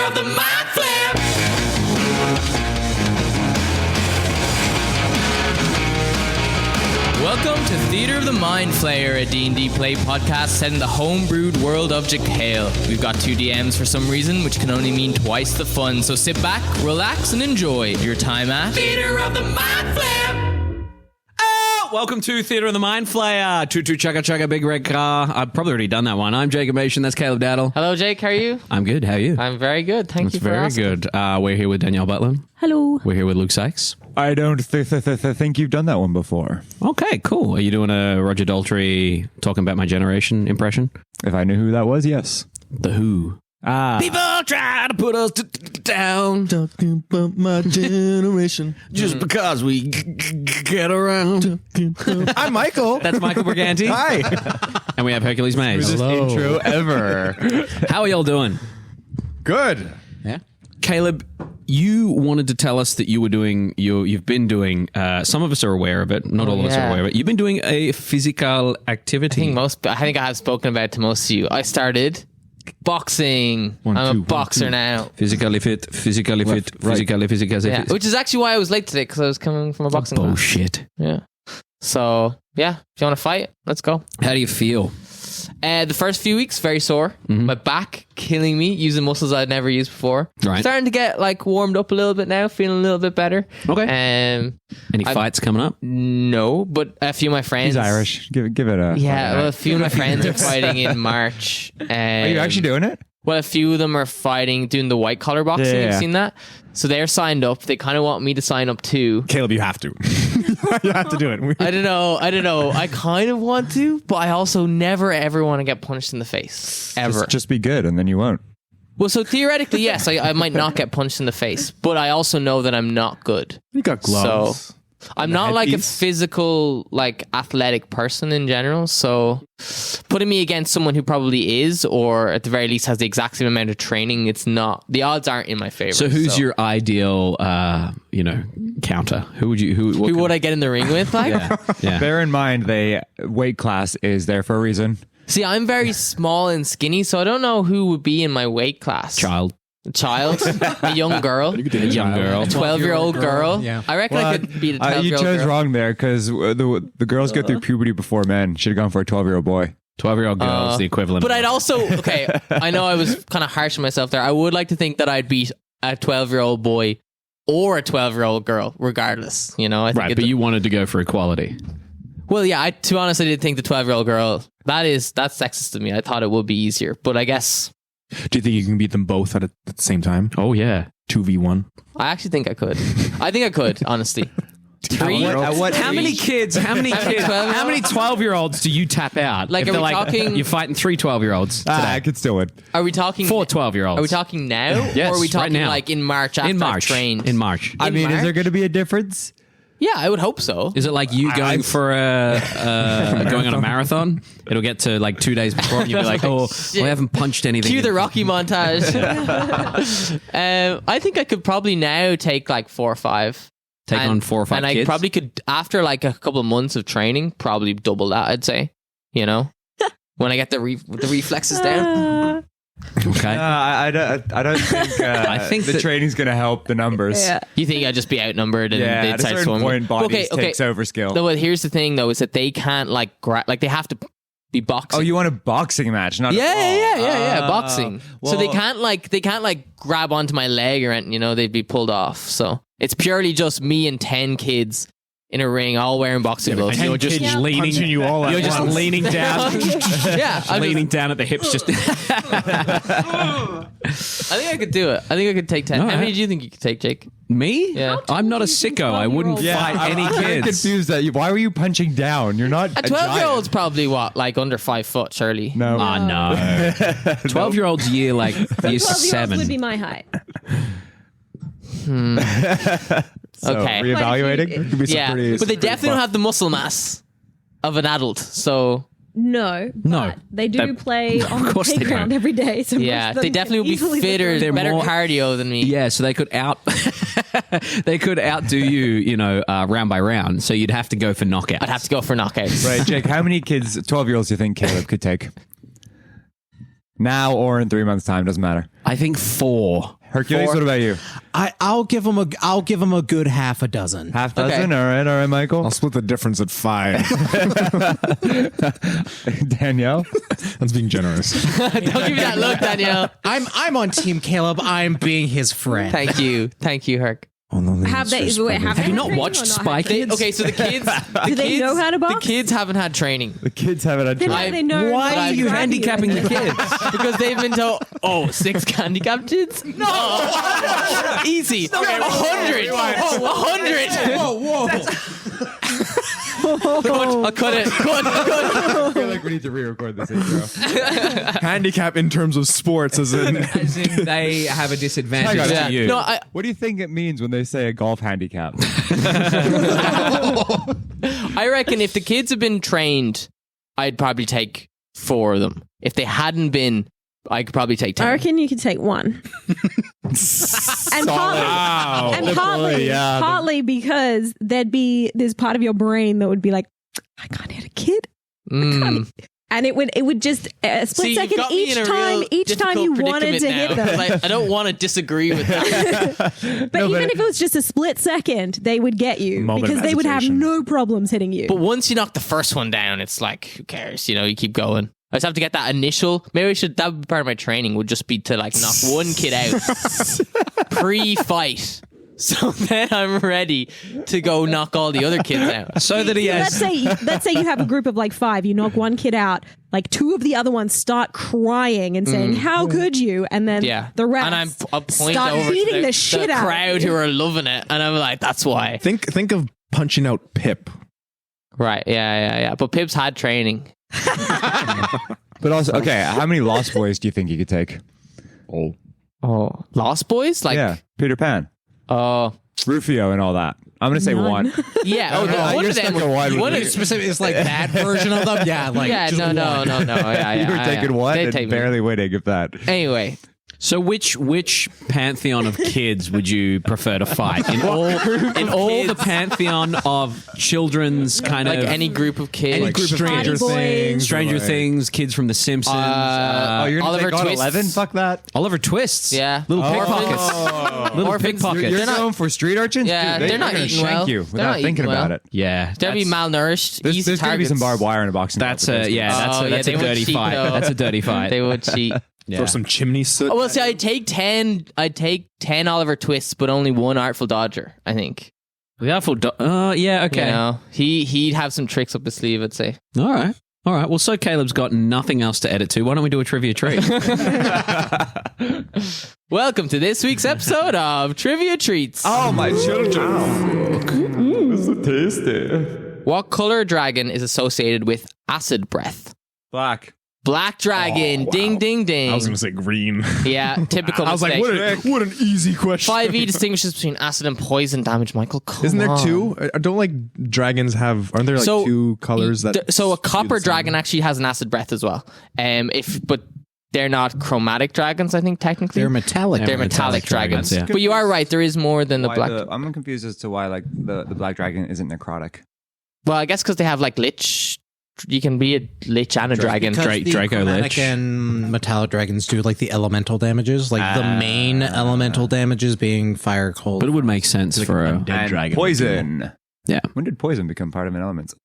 of the Mind Flayer. Welcome to Theatre of the Mind Flayer, a D&D play podcast set in the homebrewed world of Gheal. We've got 2 DMs for some reason, which can only mean twice the fun. So sit back, relax, and enjoy your time at Theatre of the Mind Flayer. Welcome to Theatre of the Mind Flayer. Choo-choo, chugga-chugga, big red car. I've probably already done that one. I'm Jacob Machin. That's Caleb Dowdall. Hello, Jake. How are you? I'm good. How are you? I'm very good. Thank you for asking. Very good. We're here with Danielle Butlin. Hello. We're here with Luke Sykes. I don't think you've done that one before. Okay, cool. Are you doing a Roger Daltrey talking about my generation impression? If I knew who that was, yes. The Who. People try to put us down. Talking about my generation. Just because we get around. I'm Michael. That's Michael Briganti. Hi. And we have Hercules Mays. Hello. Intro ever. How are y'all doing? Good. Yeah. Caleb, you wanted to tell us that you were doing, you've been doing, some of us are aware of it, not all of us are aware of it. You've been doing a physical activity. I think I have spoken about it to most of you. I started boxing. I'm a boxer now. Physically fit. Yeah, which is actually why I was late today, because I was coming from a boxing class. Bullshit. Yeah. So, yeah, if you want to fight, let's go. How do you feel? The first few weeks, very sore. My back killing me, using muscles I'd never used before. Right. Starting to get warmed up a little bit now, feeling a little bit better. Okay. Any I've- fights coming up? No, but a few of my friends. He's Irish. Give it a... Yeah, well, a few of my friends are fighting in March. Are you actually doing it? Well, a few of them are doing the white collar boxing. Yeah. You've seen that? So they're signed up. They kind of want me to sign up too. Caleb, you have to. You have to do it. I don't know. I kind of want to, but I also never ever want to get punched in the face. Ever. Just be good and then you won't. Well, so theoretically, yes, I might not get punched in the face, but I also know that I'm not good. You got gloves. So I'm not like a physical, athletic person in general. So putting me against someone who probably is, or at the very least has the exact same amount of training, the odds aren't in my favor. So who's your ideal, counter? Who Who would I get in the ring with? Yeah. Bear in mind, weight class is there for a reason. See, I'm very small and skinny, so I don't know who would be in my weight class. Child. A child, a young girl, A young girl. a 12-year-old girl. Yeah. I reckon I could beat a 12-year-old You chose girl. wrong there because the girls go through puberty before men. Should have gone for a 12-year-old boy. 12-year-old girl is the equivalent. But I'd also, I know I was kind of harsh on myself there. I would like to think that I'd beat a 12-year-old boy or a 12-year-old girl, regardless. I think Right, but you wanted to go for equality. Well, yeah, to be honest, I did think the 12-year-old girl, that's sexist to me. I thought it would be easier, but I guess... Do you think you can beat them both at the same time? Oh, yeah. 2v1? I actually think I could. I think I could, honestly. How many 12-year-olds do you tap out? Like, If are we they're talking- You're fighting 3 12-year-olds today. I could still win. Are we talking... 4 12-year-olds. Are we talking now? Yes, or are we right talking now. in March after in March? I've trained? In March. I mean, March? is there going to be a difference? Yeah, I would hope so. Is it like you going for going on a marathon? It'll get to 2 days before and you'll be like, oh, Shit. I haven't punched anything. Cue the Rocky montage. I think I could probably now take 4 or 5. Take on 4 or 5 and kids. I probably could, after a couple of months of training, probably double that, I'd say. When I get the reflexes down. Okay. I don't think I think the that- training's going to help the numbers. Yeah. You think I'd just be outnumbered and Yeah, they'd at a start certain swimming? point, bodies takes over skill. No, well, here's the thing, though, is that they can't, they have to be boxing. Oh, you want a boxing match, not Yeah, boxing. So they well- can't grab onto my leg or anything, they'd be pulled off. So it's purely just me and 10 kids in a ring, all wearing boxing gloves. And you're just leaning. Punching you all at You're just once. leaning down. Yeah, I'm leaning down at the hips. Just. I think I could do it. I think I could take 10. No, How many do you think you could take, Jake? Me? Yeah. I'm not a sicko. I wouldn't fight any I'm very kids. confused that why were you punching down? You're not A 12-year-old's probably under 5 foot, surely. No. Oh, no. 12-year-olds year 12-year-olds 7. would be my height. So, Okay. reevaluating. Could be some Yeah, pretty- but they pretty definitely don't buff. have the muscle mass of an adult. So No. No. But they do play on the course they playground don't. every day. So yeah, most of they them definitely can would be easily fitter, lift They're better more- cardio than me. Yeah, so they could they could outdo you, round by round. So you'd have to go for knockouts. I'd have to go for knockouts. Right, Jake, how many kids, 12-year-olds, do you think Caleb could take? Now or in 3 months' time, doesn't matter. I think 4. Hercules, what about you? I'll give him a good half a dozen. Half dozen? All right, Michael. I'll split the difference at 5. Danielle? That's being generous. Don't give me that look, Danielle. I'm on Team Caleb. I'm being his friend. Thank you, Herc. Have they not watched Spy Kids? Okay, so the kids. Do they know how to box? The kids haven't had training. The kids haven't had Then time. how do they know? Why are you how to handicapping the kids? Because they've been told, 6 handicapped kids? No! Easy. 100. 100. Whoa. I'll cut it. Cut. I feel like we need to re-record this intro. Handicap in terms of sports, as in As in they have a disadvantage Hang on. to you. No, What do you think it means when they say a golf handicap? I reckon if the kids had been trained, I'd probably take 4 of them. If they hadn't been, I could probably take 10. I reckon you could take 1. And partly because there's part of your brain that would be like, I can't hit a kid. And it would just a split See, second you've got me in a real each time you difficult wanted to predicament hit now, them. 'cause I don't want to disagree with that. But even if it was just a split second, they would get you Moment of because they would have hesitation. no problems hitting you. But once you knock the first one down, it's like, who cares? You keep going. I just have to get that initial. Maybe that would be part of my training. Would just be to knock one kid out pre-fight, so then I'm ready to go knock all the other kids out. So that he has. Let's say you have a group of 5. You knock one kid out. 2 of the other ones start crying and saying, "How could you?" And then the rest and I'll point start over beating to the shit out of crowd you. who are loving it, and I'm like, "That's why." think of punching out Pip. Right? Yeah. But Pip's had training. But also, okay, how many Lost Boys do you think you could take? Oh, Lost Boys? Yeah, Peter Pan, Rufio, and all that. I'm going to say 1. Yeah. One you're of them. stuck at one. One of Specific, it's like that version of them. Yeah, just no. one. Yeah, You were taking 1 They'd and take me. barely winning, if that. Anyway, So which pantheon of kids would you prefer to fight? In all the pantheon of children's kind of any group of kids. Any group of Stranger kids. Things. Stranger Things, kids from The Simpsons. You're going to Oliver take on Twist. 11? Fuck that. Oliver Twists. Yeah. Little Orphans. pickpockets. Little Orphans. pickpockets. You're They're not- going for street urchins? Yeah, Dude, they're not gonna eating shank well. you They're without not thinking eating about well. it. Yeah. They'll be malnourished. There's easy going to be some targets. barbed wire in a boxing match. That's a they would dirty cheat, fight. though. That's a dirty fight. They would cheat. Throw some chimney soot. Oh, well, see, I'd take 10 Oliver Twists, but only 1 Artful Dodger, I think. The Artful yeah, okay. He'd have some tricks up his sleeve, I'd say. All right. Well, so Caleb's got nothing else to edit to. Why don't we do a trivia treat? Welcome to this week's episode of Trivia Treats. Oh, my children. This is tasty. What color dragon is associated with acid breath? Black. Black dragon. Ding, ding, ding. I was going to say green. Yeah, typical I was like, mistake. what an easy question. 5e distinguishes between acid and poison damage, Michael. Come Isn't there on. 2? Don't dragons have? Aren't there 2 colors that? So a do copper the same? dragon actually has an acid breath as well. But they're not chromatic dragons, I think technically. They're metallic. They're metallic dragons. yeah. But you are right. There is more than the black. I'm confused as to why the black dragon isn't necrotic. Well, I guess because they have lich. You can be a lich and a dragon. Because the Draco chromatic Lich. and metallic dragons do the elemental damages, the main elemental damages being fire, cold. But it would make sense for a... Dead dragon. Poison. Yeah. When did poison become part of an element?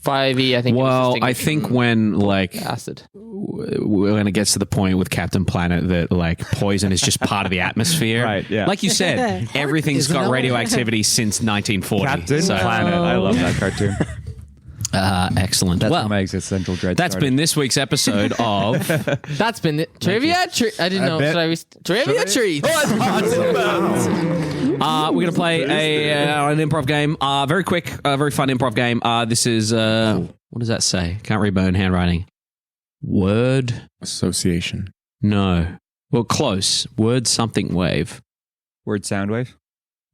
5e, I think. Well, I think when acid. when it gets to the point with Captain Planet that poison is just part of the atmosphere. Right, yeah. Like you said, everything's Isn't got that- radioactivity since 1940. Captain So, Planet. I love that cartoon. excellent. That's well, my existential dread. that's been this week's episode of... That's been it. Trivia. I didn't know. Trivia treats. We're going to play an improv game. Very quick, very fun improv game. This is... what does that say? Can't read my own handwriting. Word... Association. No. Well, close. Word something wave. Word sound wave.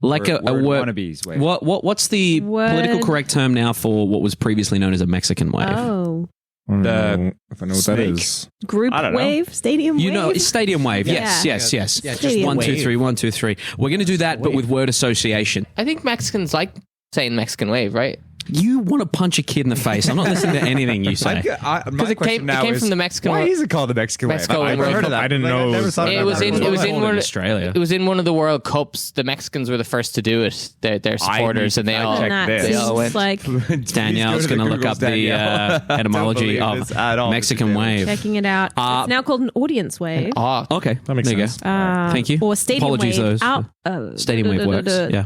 Like a word word... wannabes wave. What's the Word- political correct term now for what was previously known as a Mexican wave? Oh. I don't The know if I know what that snake. is. Group I don't know. wave? Stadium You wave? know, it's stadium wave. Yeah. Yes. Yeah, just Stadium 1, 2, wave. 3, 1, 2, 3. We're going to do that, but with word association. I think Mexicans like saying Mexican wave, right? You want to punch a kid in the face. I'm not listening to anything you say. Because it came from the Mexican. Why is it called the Mexican Wave? Mexico I've World never heard Cup. of that. I didn't know never it was- thought It about was that. in in Australia. It was in one of the World Cups. The Mexicans were the first to do it. Their supporters, and they all. check That this. They all seems went. like Danielle's going to look up the etymology believe this at of all. Mexican wave. checking it out. It's now called an audience wave. Oh, Okay, That makes there you sense. go. Thank you. Or stadium Apologies, wave. those. Stadium wave works. Yeah,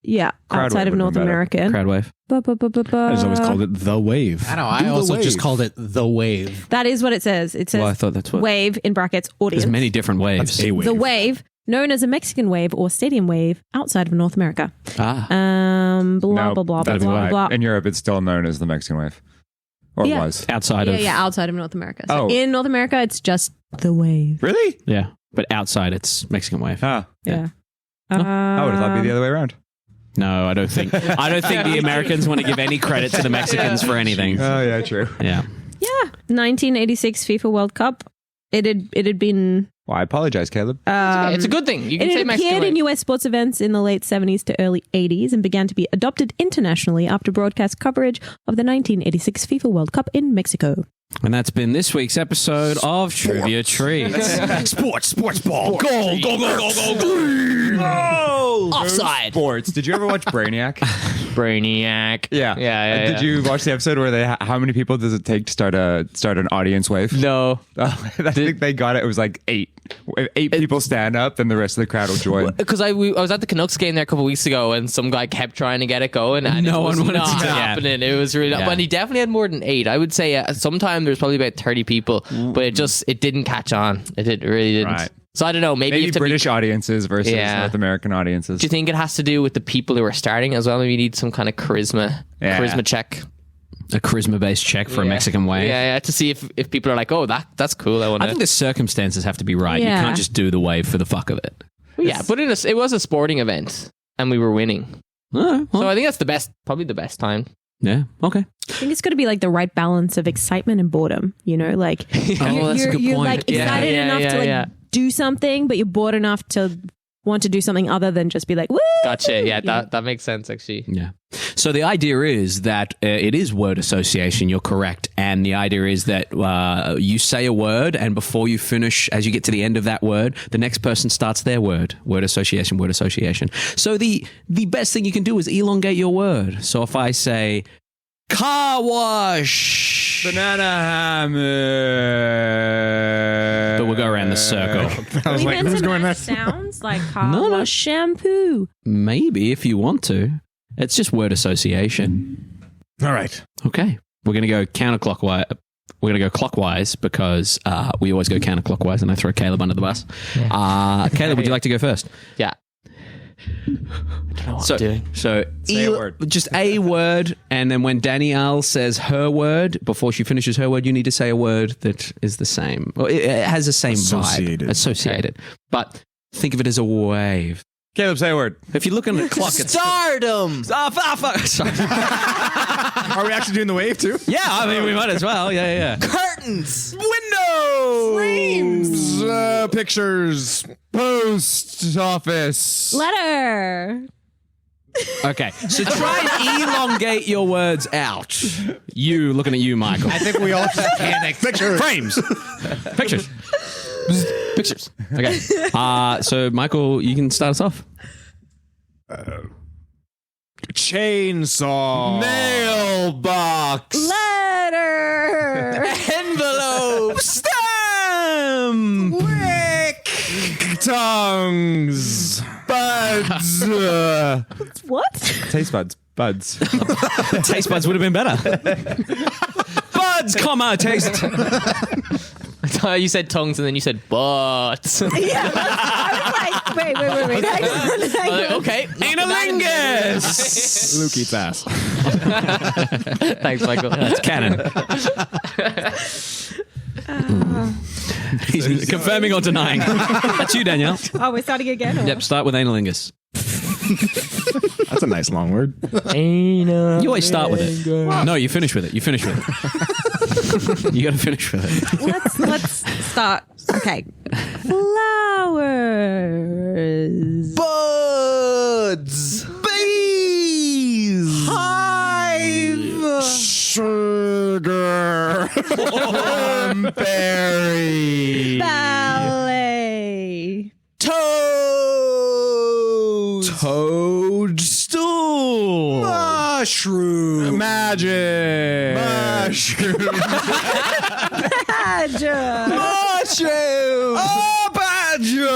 Yeah, Crowd outside wave of would've North been better. America. crowd wave. I just always called it the wave. I know. I Do the also wave. just called it the wave. That is what it says. It says Well, I thought that's what. wave in brackets audience. There's many different waves. That's a wave. The wave, known as a Mexican wave or stadium wave outside of North America. Ah, Blah, No, blah, blah, blah, that'd be blah, why. blah. In Europe, it's still known as the Mexican Wave. Or Yeah. was. outside Yeah, of yeah, outside of North America. So Oh. in North America, it's just the wave. Really? yeah, but outside it's Mexican wave. Huh. Yeah. I would have thought it'd be the other way around. No, I don't think. I don't think the Americans want to give any credit to the Mexicans for anything. Oh, yeah, true. Yeah. Yeah. 1986 FIFA World Cup. It had been. Well, I apologize, Caleb. it's a good thing. You can It say had Mexican. appeared in wave. US sports events in the late 70s to early 80s and began to be adopted internationally after broadcast coverage of the 1986 FIFA World Cup in Mexico. And that's been this week's episode of Trivia Treats. Sports ball. Goal, goal. Offside. Sports. Did you ever watch Brainiac? Brainiac. Yeah. Yeah. Did you watch the episode where they? How many people does it take to start an audience wave? No. I think they got it. It was like 8. If 8 people stand up, then the rest of the crowd will join. Because I was at the Canucks game there a couple of weeks ago, and some guy kept trying to get it going, and No it was one wanted not to do it. happening. It was really, Yeah. but he definitely had more than 8. I would say sometime there's probably about 30 people, but it didn't catch on. It really didn't. Right. So I don't know. Maybe, you Maybe have to British audiences versus Yeah. North American audiences. do you think it has to do with the people who are starting as well? Maybe you need some kind of charisma check. A charisma-based check for a Mexican wave. Yeah, to see if people are like, oh, that's cool. I want I think to. the circumstances have to be right. Yeah. You can't just do the wave for the fuck of it. Yeah, but it was a sporting event, and we were winning. Oh, well, So I think that's probably the best time. yeah, okay. I think it's got to be like the right balance of excitement and boredom, you know, like Oh, that's a good you're point. like excited Yeah, enough yeah, to like yeah. do something, but you're bored enough to want to do something other than just be like, woo! Gotcha. Yeah, that makes sense actually. Yeah. So the idea is that it is word association. You're correct. And the idea is that you say a word, and before you finish, as you get to the end of that word, the next person starts their word. Word association, word association. So the best thing you can do is elongate your word. So if I say car wash, Banana hammer. but we'll go around the circle. I was We like, meant who's to going match next? sounds like car No, no. wash shampoo. Maybe if you want to. It's just word association. All right. Okay. We're going to go counterclockwise. We're going to go clockwise because we always go counterclockwise, and I throw Caleb under the bus. Caleb, would you like to go first? Yeah. I don't know what I'm doing. So Say a word. just a word, and then when Danielle says her word, before she finishes her word, you need to say a word that is the same. Well, it has the same Associated. vibe. Associated. But think of it as a wave. Caleb, say a word. If you're looking at the clock, it's... Stardom. Sorry. Are we actually doing the wave too? Yeah, I mean, we might as well. Yeah. Curtains. Windows, frames, pictures, post office. Letter. Okay, so try and elongate your words out. You, looking at you, Michael. I think we all just panicked. Pictures. Frames. Pictures. Pictures. Okay. So, Michael, you can start us off. Chainsaw. Mailbox. Letter. Envelope. Stamp! Tongues. Buds. What? Taste buds. Buds. Taste buds would have been better. Buds, comma, taste. You said tongues, and then you said butts. Yeah. I was like, wait. Hang on. Like, okay. Analingus. Luke eats ass. Thanks, Michael. That's canon. He's confirming or denying. That's you, Danielle. Oh, we're starting again? Or? Yep, start with analingus. That's a nice long word. You always start with it. No, you finish with it. You finish with it. You got to finish with it. Let's start. Okay. Flowers. Buds. Bees. Hives. Berry. Ballet. Toadstool. Mushroom. Magic. Mushroom. Badger. Mushroom. Oh, badger.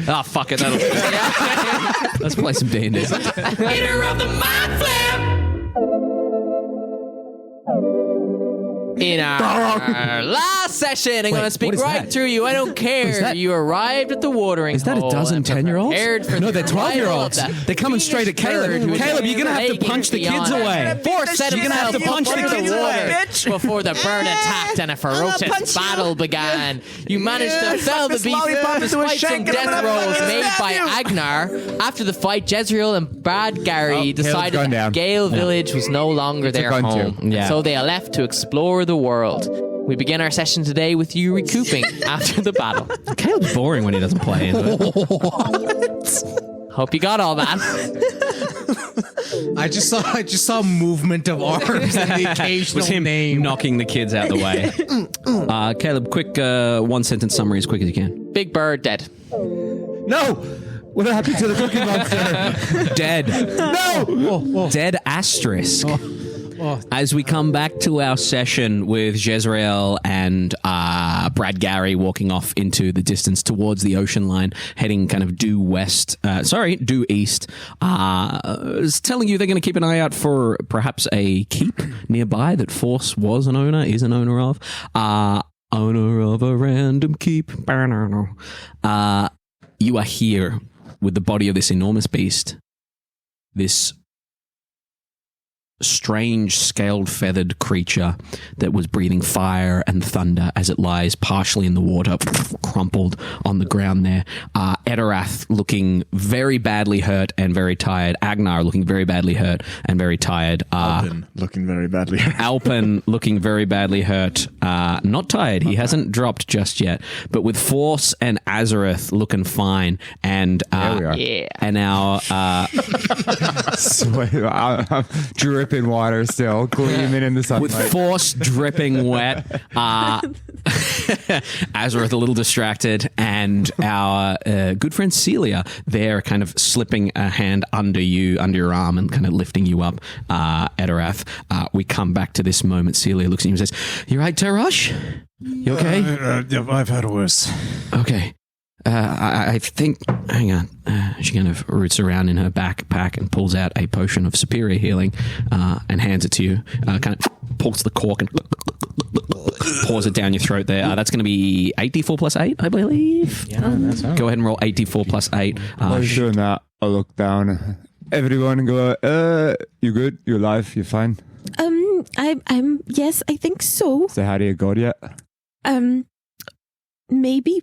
Ah, fuck it. That'll Let's play some D&D. Leader of the Mind Flip. In our last session, I'm going to speak what is right that? through you. I don't care. that? You arrived at the watering Is that a hole dozen and were 10-year-olds? prepared for No, the they're arrival 12-year-olds. of the They're coming straight at Caleb. Phoenix bird Caleb, who you're gonna have to taken punch the kids beyond. away. Force set You're gonna have to himself punch the under kids away, water before the bird attacked and a ferocious battle began. You managed to fell the beast despite some death rolls made by Agenar. After the fight, Jezreel and Brad Gary decided gone that down. Gheal village was no longer their gone home. too. Yeah. So they left to explore the world. We begin our session today with you recouping after the battle. Caleb's boring when he doesn't play. Isn't it? Hope you got all that. I just saw movement of arms and the occasional Was him name. knocking the kids out the way. Caleb, quick one-sentence summary as quick as you can. Big bird dead. No! What happened to the Cookie Monster? Dead. No! Dead asterisk. As we come back to our session with Jezreel and Brad Gary walking off into the distance towards the ocean line, heading kind of due east, is telling you they're going to keep an eye out for perhaps a keep nearby that Force is an owner of. Owner of a random keep. You are here with the body of this enormous beast. This strange scaled feathered creature that was breathing fire and thunder as it lies partially in the water, crumpled on the ground there. Etterath looking very badly hurt and very tired. Agenar looking very badly hurt and very tired. Alpin looking very badly. Alpin looking very badly hurt. Not tired. He hasn't dropped just yet. But with Force and Azorith looking fine. And There we are. Yeah. and our I'm dripping water still, gleaming in the sunlight. with Force dripping wet, Azorith a little distracted, and our good friend Celia there kind of slipping a hand under your arm and kind of lifting you up, Etterath. We come back to this moment. Celia looks at you and says, "You right, Terosh? You okay?" I've had worse. Okay. I think, hang on. She kind of roots around in her backpack and pulls out a potion of superior healing and hands it to you. Kind of pulls the cork and pours it down your throat there. That's going to be 8d4 plus 8, I believe. Yeah, that's how. Go ahead and roll 8d4 plus 8. While you're doing that, I'll look down. Everyone and go, you good? You alive? You fine? I'm yes, I think so. Say hi to your god yet? Maybe.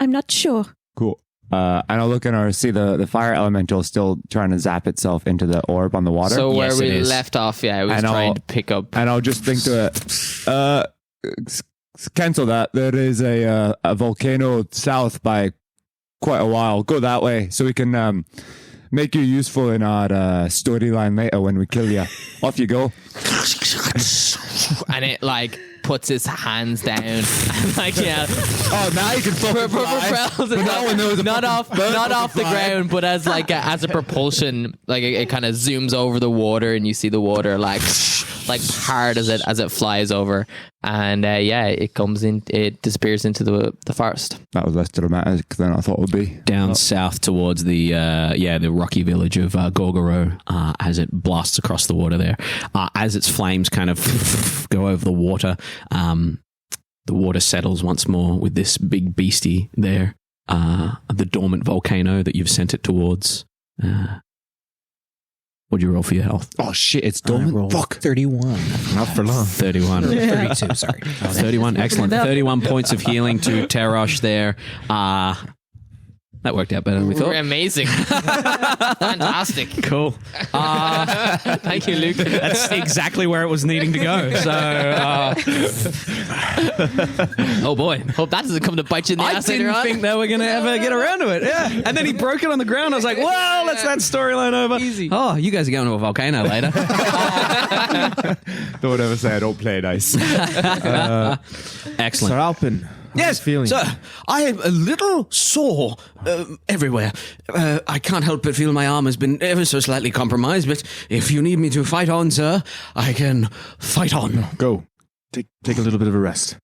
I'm not sure. Cool. And I'll look in our, see the fire elemental still trying to zap itself into the orb on the water. So where Yes, it we is. left off, I was And trying I'll- to pick up. And I'll just think to it, cancel that. There is a volcano south by quite a while. Go that way so we can make you useful in our storyline later when we kill you. Off you go. And it puts his hands down and Oh, now you can fucking fly. propels But no one knows not off the ground, but as as a propulsion, it kind of zooms over the water, and you see the water hard as it flies over, and it comes in, it disappears into the forest. That was less dramatic than I thought it would be. Down south towards the rocky village of Gorgoro, as it blasts across the water there. As its flames kind of go over the water, the water settles once more with this big beastie there, the dormant volcano that you've sent it towards. What'd you roll for your health? Oh shit, it's I done. rolled Fuck. 31. Not for long. 31. 32, sorry. 31, excellent. 31 points of healing to Terosh there. That worked out better than we We're thought. amazing. Fantastic. Cool. Thank you, Luke. That's exactly where it was needing to go. So, oh boy. Hope that doesn't come to bite you in the I ass later didn't on. think they were going to ever get around to it. Yeah. And then he broke it on the ground. I was like, well, that's that storyline over. Easy. Oh, you guys are going to a volcano later. Don't ever say I don't play nice. Excellent. Sir Alpin. Yes, feeling. sir. I am a little sore everywhere. I can't help but feel my arm has been ever so slightly compromised, but if you need me to fight on, sir, I can fight on. Go. Take a little bit of a rest.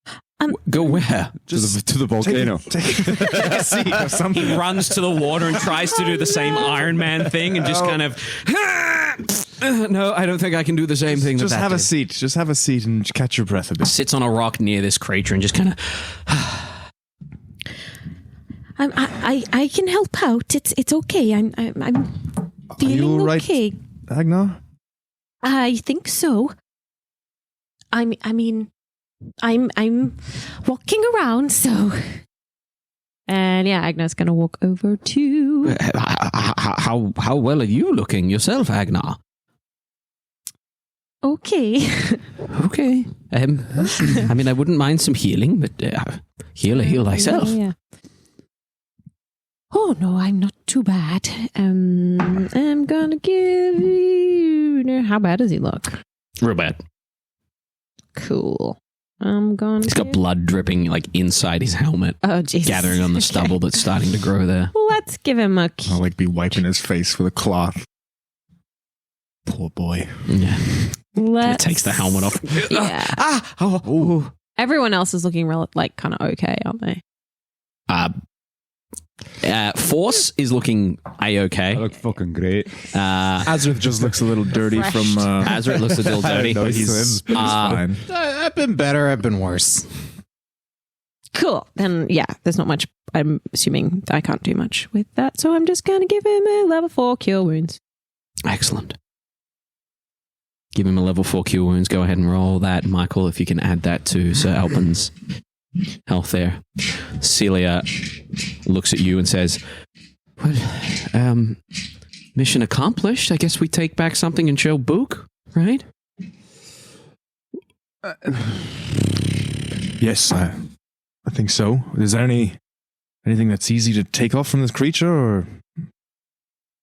Go where? To the volcano. Take a seat or something. He runs to the water and tries to do the same Iron Man thing and just kind of... No, I don't think I can do the same thing. Just that have a did. seat. Just have a seat and catch your breath a bit. Sits on a rock near this creature and just kind of... I can help out. It's okay. I'm feeling you all right? okay. Agenar? I think so. I mean, I'm walking around, so. And yeah, Agnar's gonna walk over to. How well are you looking yourself, Agenar? Okay. Okay. I mean, I wouldn't mind some healing, but heal thyself. Yeah. Oh no, I'm not too bad. I'm gonna give you. How bad does he look? Real bad. Cool. I'm gonna. He's got blood dripping like inside his helmet, Oh Jesus! gathering on the stubble that's starting to grow there. Let's give him a. I'll like be wiping his face with a cloth. Poor boy. Yeah. Let's. Takes the helmet off. Yeah. Oh. Everyone else is looking kind of okay, aren't they? Force is looking I a-okay. look fucking great. Azorith just looks a little dirty Refreshed. from... Azorith looks a little dirty. No, but he's fine. I've been better. I've been worse. Cool. Then yeah, there's not much. I'm assuming I can't do much with that, so I'm just gonna give him a level 4 cure wounds. Excellent. Give him a level 4 cure wounds. Go ahead and roll that, Michael, if you can add that to Sir Alpin's health there. Celia looks at you and says, well, mission accomplished. I guess we take back something and show Book, right? Yes, I think so. Is there anything that's easy to take off from this creature, or...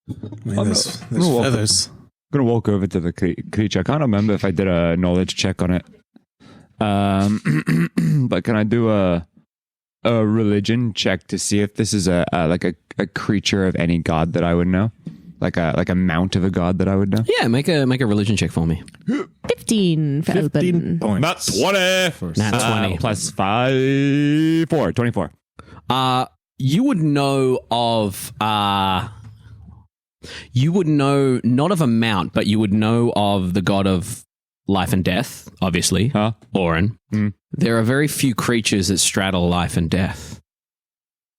I mean, there's feathers. I'm gonna walk over to the creature. I can't remember if I did a knowledge check on it. But can I do a religion check to see if this is a creature of any god that I would know, like a mount of a god that I would know? Yeah, make a religion check for me. 15 for 15 Elben. points. Not 20. Nat 20. Plus 5, 4, 24. You would know of you would know not of a mount, but you would know of the god of life and death, obviously. Huh? Orin. Mm. There are very few creatures that straddle life and death.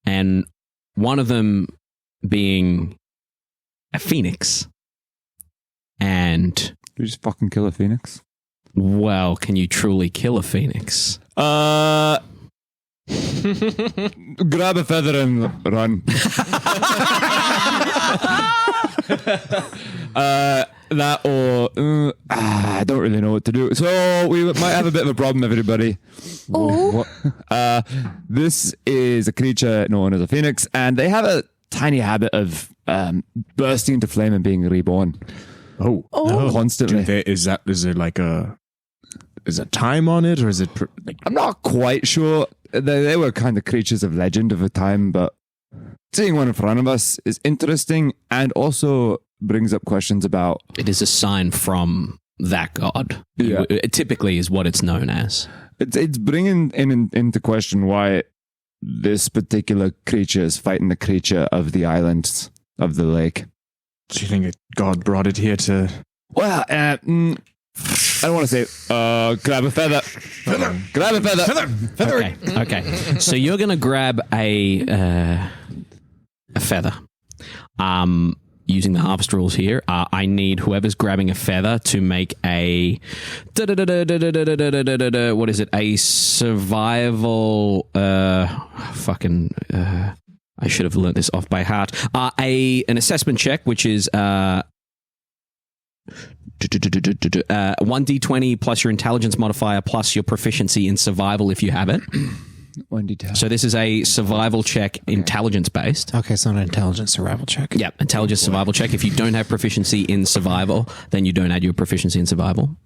And one of them being a phoenix. And Did you just fucking kill a phoenix? well, can you truly kill a phoenix? Grab a feather and run. That or I don't really know what to do. So we might have a bit of a problem, everybody. Oh. This is a creature known as a phoenix, and they have a tiny habit of bursting into flame and being reborn. Oh, Constantly. Is there time on it, or is it I'm not quite sure. They were kind of creatures of legend of a time, but seeing one in front of us is interesting and also brings up questions about... It is a sign from that god. Yeah. It typically is what it's known as. It's bringing into question why this particular creature is fighting the creature of the islands of the lake. Do you think God brought it here to... Well, I don't want to say, grab a feather. Grab a feather. Okay. So you're going to grab a feather. Using the harvest rules here, I need whoever's grabbing a feather to make a what is it? A survival I should have learnt this off by heart. An assessment check, which is 1d20 plus your intelligence modifier plus your proficiency in survival if you have it. 1d10. So this is a survival check, intelligence based. Okay, it's not an intelligence survival check. Yeah, intelligence survival check. If you don't have proficiency in survival, then you don't add your proficiency in survival.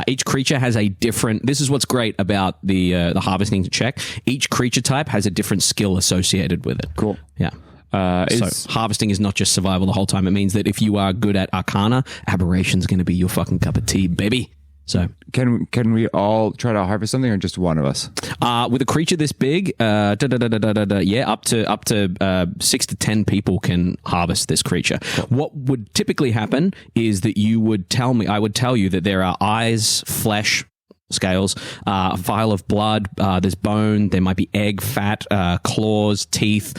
Each creature has a different. This is what's great about the harvesting check. Each creature type has a different skill associated with it. Cool. Yeah. So harvesting is not just survival the whole time. It means that if you are good at Arcana, Aberration's going to be your fucking cup of tea, baby. So can we all try to harvest something, or just one of us? With a creature this big, up to 6 to 10 people can harvest this creature. Cool. What would typically happen is that I would tell you that there are eyes, flesh, scales, a vial of blood, there's bone, there might be egg, fat, claws, teeth,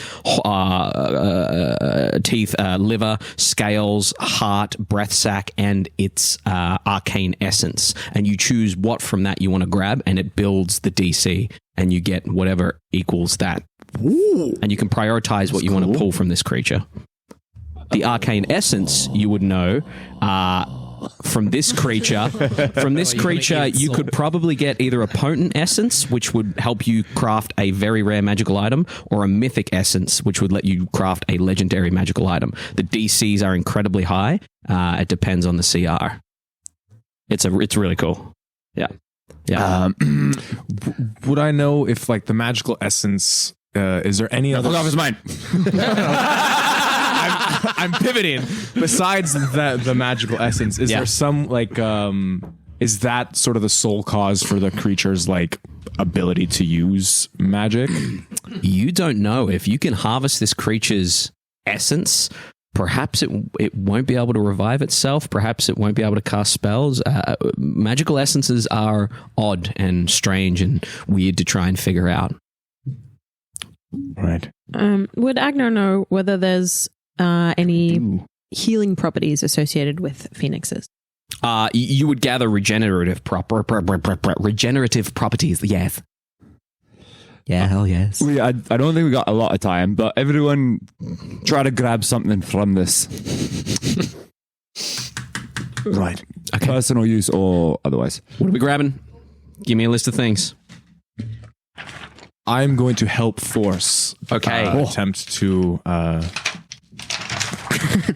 liver, scales, heart, breath sac, and its arcane essence. And you choose what from that you want to grab, and it builds the DC, and you get whatever equals that. Ooh. And you can prioritize what you want to pull from this creature. The arcane essence, you would know, from this creature, you could probably get either a potent essence, which would help you craft a very rare magical item, or a mythic essence, which would let you craft a legendary magical item. The DCs are incredibly high. It depends on the CR. It's really cool. Yeah. Yeah. Would I know if like the magical essence, is there any other? Off his mind. I'm pivoting. Besides the magical essence, is there some like is that sort of the sole cause for the creature's like ability to use magic? You don't know. If you can harvest this creature's essence, perhaps it won't be able to revive itself. Perhaps it won't be able to cast spells. Magical essences are odd and strange and weird to try and figure out. Right. Would Agenar know whether there's any healing properties associated with phoenixes? You would gather regenerative properties. Yes. Yeah, hell yes. I don't think we got a lot of time, but everyone try to grab something from this. Right. Okay. Personal use or otherwise. What are we grabbing? Give me a list of things. I'm going to help Force. Attempt to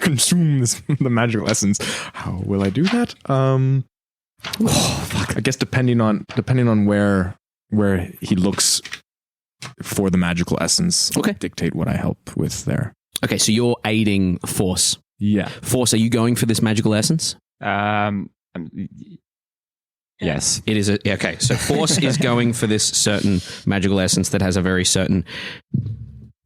consume the magical essence. How will I do that? I guess depending on where he looks for the magical essence, dictate what I help with there. Okay, so you're aiding Force. Yeah. Force, are you going for this magical essence? Yes. It is okay. So Force is going for this certain magical essence that has a very certain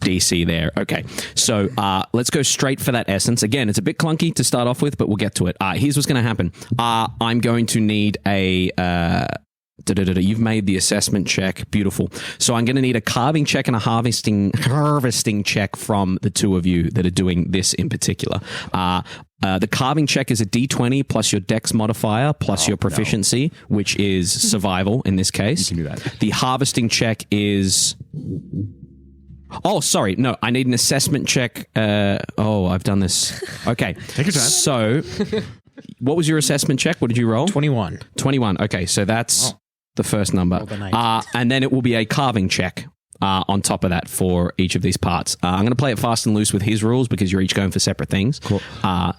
DC there. Okay. So let's go straight for that essence. Again, it's a bit clunky to start off with, but we'll get to it. Here's what's going to happen. I'm going to need a You've made the assessment check. Beautiful. So I'm going to need a carving check and a harvesting check from the two of you that are doing this in particular. The carving check is a D20 plus your dex modifier plus your proficiency, which is survival in this case. You can do that. The harvesting check is... Oh, sorry. No, I need an assessment check. I've done this. Okay. Take your time. So, what was your assessment check? What did you roll? 21. 21. Okay, so that's the first number. And then it will be a carving check on top of that for each of these parts. I'm going to play it fast and loose with his rules because you're each going for separate things. Cool.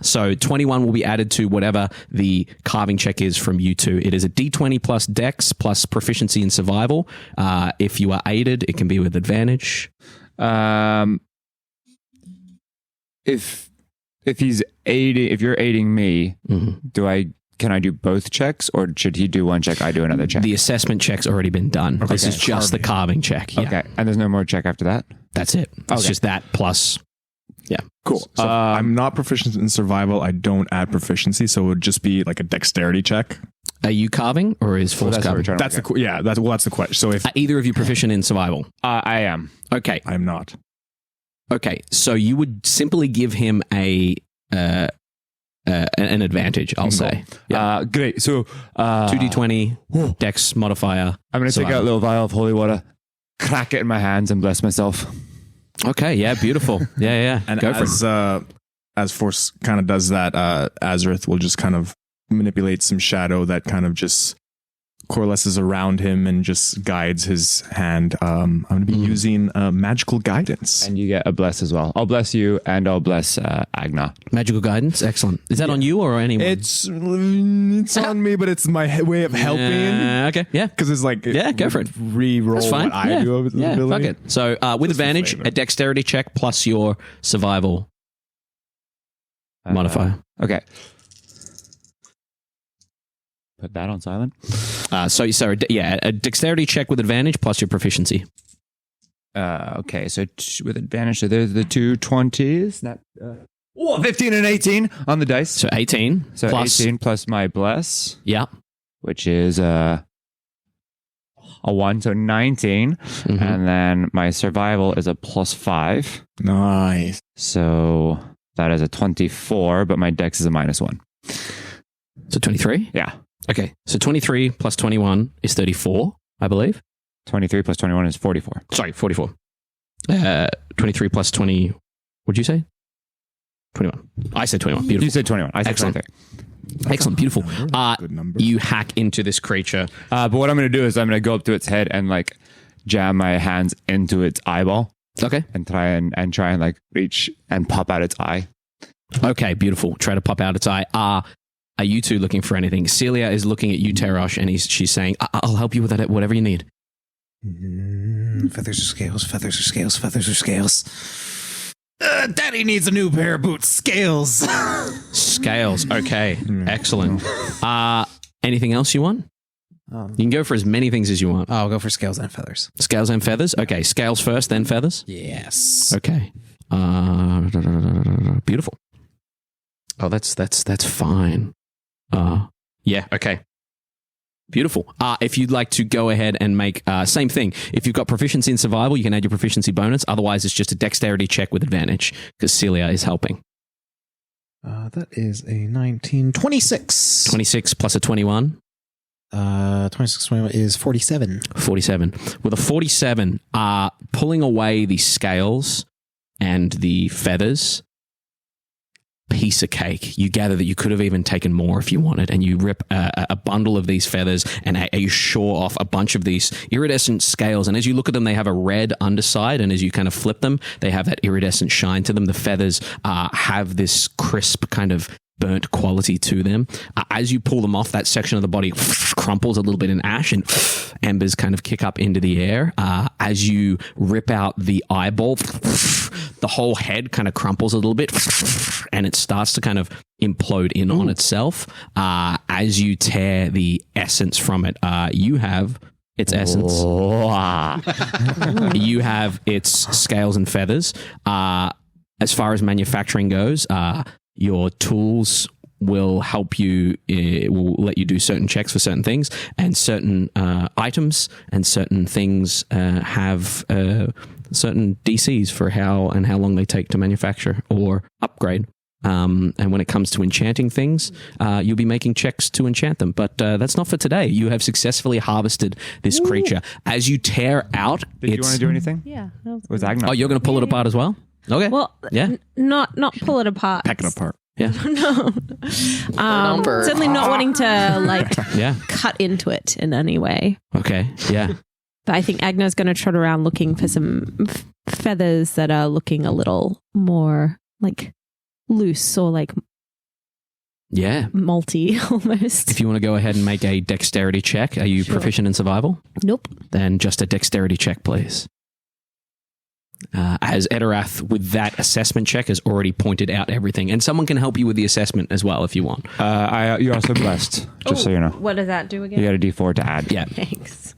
So 21 will be added to whatever the carving check is from you two. It is a D20 plus dex plus proficiency in survival. If you are aided, it can be with advantage. If you're aiding me, can I do both checks, or should he do one check, I do another check? The assessment check's already been done. This is just the carving check. Yeah. Okay, and there's no more check after that? That's it. It's just that plus... Yeah. Cool. So I'm not proficient in survival. I don't add proficiency, so it would just be like a dexterity check. Are you carving, or is Force carving? That's the question. So if are either of you proficient in survival? I am. Okay. I'm not. Okay, so you would simply give him an advantage, I'll say. Yeah. Great. So 2d20 dex modifier. I'm going to take out a little vial of holy water, crack it in my hands, and bless myself. Okay, yeah, beautiful. Yeah. And Go for it. As Force kind of does that, Azorith will just kind of manipulate some shadow that kind of just coalesces around him and just guides his hand. I'm going to be using magical guidance. And you get a bless as well. I'll bless you, and I'll bless Agenar. Magical guidance, excellent. Is that on you or anyone? It's on me, but it's my way of helping. Okay, yeah. Because it's like, Go for it. Re-roll That's fine. what I do with the ability. Fuck it. So with advantage, flavor. a dexterity check plus your survival modifier. Okay. Put that on silent. A dexterity check with advantage plus your proficiency. Okay, so with advantage, so there's the two 20s. 15 and 18 on the dice. So 18. So plus, 18 plus my bless, yeah. which is a 1, so 19. Mhm. And then my survival is a +5. Nice. So that is a 24, but my dex is a -1. So 23? Yeah. Okay. So 23 plus 21 is 34, I believe. 23 plus 21 is 44. Sorry, 44. 23 plus 20, what'd you say? 21. I said 21. Beautiful. You said 21. I said Excellent. 23. Excellent. Beautiful. Good number. You hack into this creature. But what I'm going to do is I'm going to go up to its head and like jam my hands into its eyeball Okay. and try and like reach and pop out its eye. Okay, beautiful. Try to pop out its eye. Are you two looking for anything? Celia is looking at you, Terash, and she's saying, I'll help you with that, whatever you need. Feathers or scales, feathers or scales, feathers or scales. Daddy needs a new pair of boots. Scales. Scales. Okay. Excellent. Anything else you want? You can go for as many things as you want. I'll go for scales and feathers. Scales and feathers? Okay. Scales first, then feathers? Yes. Okay. Beautiful. Oh, that's fine. Yeah, okay. Beautiful. If you'd like to go ahead and make same thing. If you've got proficiency in survival, you can add your proficiency bonus. Otherwise, it's just a dexterity check with advantage because Celia is helping. That is a 19. 26. 26 plus a 21. 26 21 is 47. 47. With a 47, pulling away the scales and the feathers, piece of cake. You gather that you could have even taken more if you wanted, and you rip a bundle of these feathers and you shore off a bunch of these iridescent scales. And as you look at them, they have a red underside, and as you kind of flip them, they have that iridescent shine to them. The feathers have this crisp kind of burnt quality to them. As you pull them off, that section of the body crumples a little bit in ash, and embers kind of kick up into the air. As you rip out the eyeball, the whole head kind of crumples a little bit, and it starts to kind of implode in on itself. As you tear the essence from it, you have its essence. You have its scales and feathers. As far as manufacturing goes, your tools will help you, will let you do certain checks for certain things, and certain items and certain things have certain DCs for how long they take to manufacture or upgrade. And when it comes to enchanting things, you'll be making checks to enchant them. But that's not for today. You have successfully harvested this creature. As you tear out, Did you want to do anything? Yeah. That was With cool. Agenar? Oh, you're going to pull it apart as well? Okay. Well, Yeah. not pull it apart. Pack it apart. Yeah. No. Certainly not wanting to like Yeah. cut into it in any way. Okay. Yeah. But I think Agnar's going to trot around looking for some feathers that are looking a little more like loose or like Yeah. malty almost. If you want to go ahead and make a dexterity check, are you proficient in survival? Nope. Then just a dexterity check, please. As Etterath, with that assessment check, has already pointed out everything. And someone can help you with the assessment as well if you want. You're also blessed, just so you know. What does that do again? You got a D4 to add. Yeah. Thanks.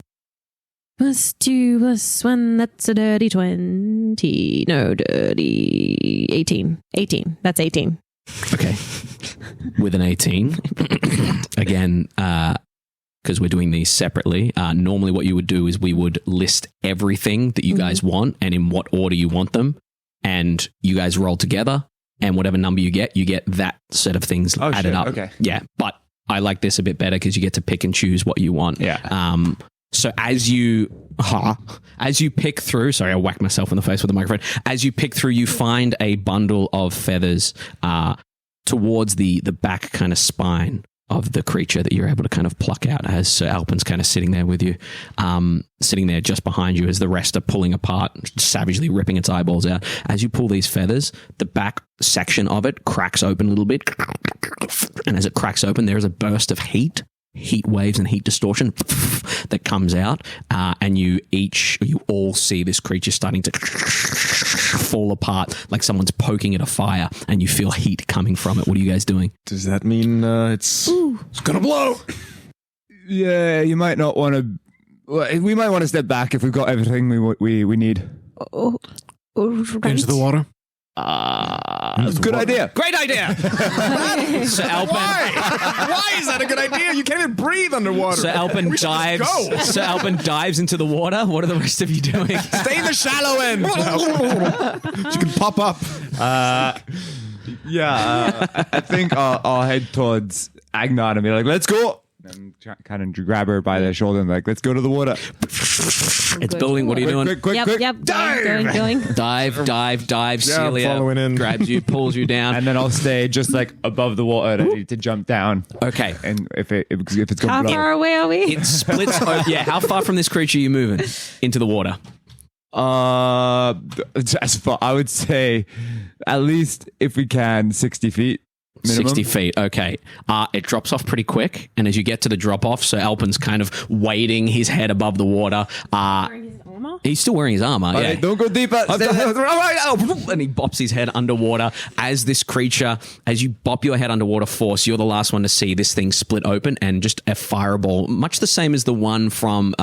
+2 +1, that's a dirty 20. No, dirty 18. 18. That's 18. Okay. With an 18. Again, because we're doing these separately, normally what you would do is we would list everything that you guys want and in what order you want them. And you guys roll together, and whatever number you get that set of things added up. Okay. Yeah. But I like this a bit better because you get to pick and choose what you want. Yeah. So as you pick through, sorry, I whacked myself in the face with the microphone. As you pick through, you find a bundle of feathers towards the back kind of spine of the creature that you're able to kind of pluck out as Sir Alpin's kind of sitting there with you, sitting there just behind you as the rest are pulling apart, savagely ripping its eyeballs out. As you pull these feathers, the back section of it cracks open a little bit. And as it cracks open, there is a burst of heat waves and heat distortion that comes out, and you all see this creature starting to fall apart like someone's poking at a fire, and you feel heat coming from it. What are you guys doing? Does that mean it's gonna blow? Yeah, you might not want to. We might want to step back if we've got everything we need. Right. Into the water. Good idea. Great idea. So Alpin, Why is that a good idea? You can't even breathe underwater. So Alpin We should just dives. go. So Alpin dives into the water. What are the rest of you doing? Stay in the shallow end. You can pop up. I think I'll head towards Agenar and be like, let's go. And kind of grab her by the shoulder and like, let's go to the water. It's building. What are you doing? Quick. Yep. Going. Dive. Celia following in. grabs you, pulls you down. And then I'll stay just like above the water, ready to jump down. Okay. And if it's going How to blow. far away are we? It splits. Yeah. How far from this creature are you moving into the water? As far, I would say at least if we can 60 feet minimum. 60 feet. Okay. It drops off pretty quick, and as you get to the drop off, so Alpin's kind of wading his head above the water. He's still wearing his armor. Okay, Yeah. don't go deeper. And he bops his head underwater as this creature, as you bop your head underwater force, you're the last one to see this thing split open and just a fireball, much the same as the one from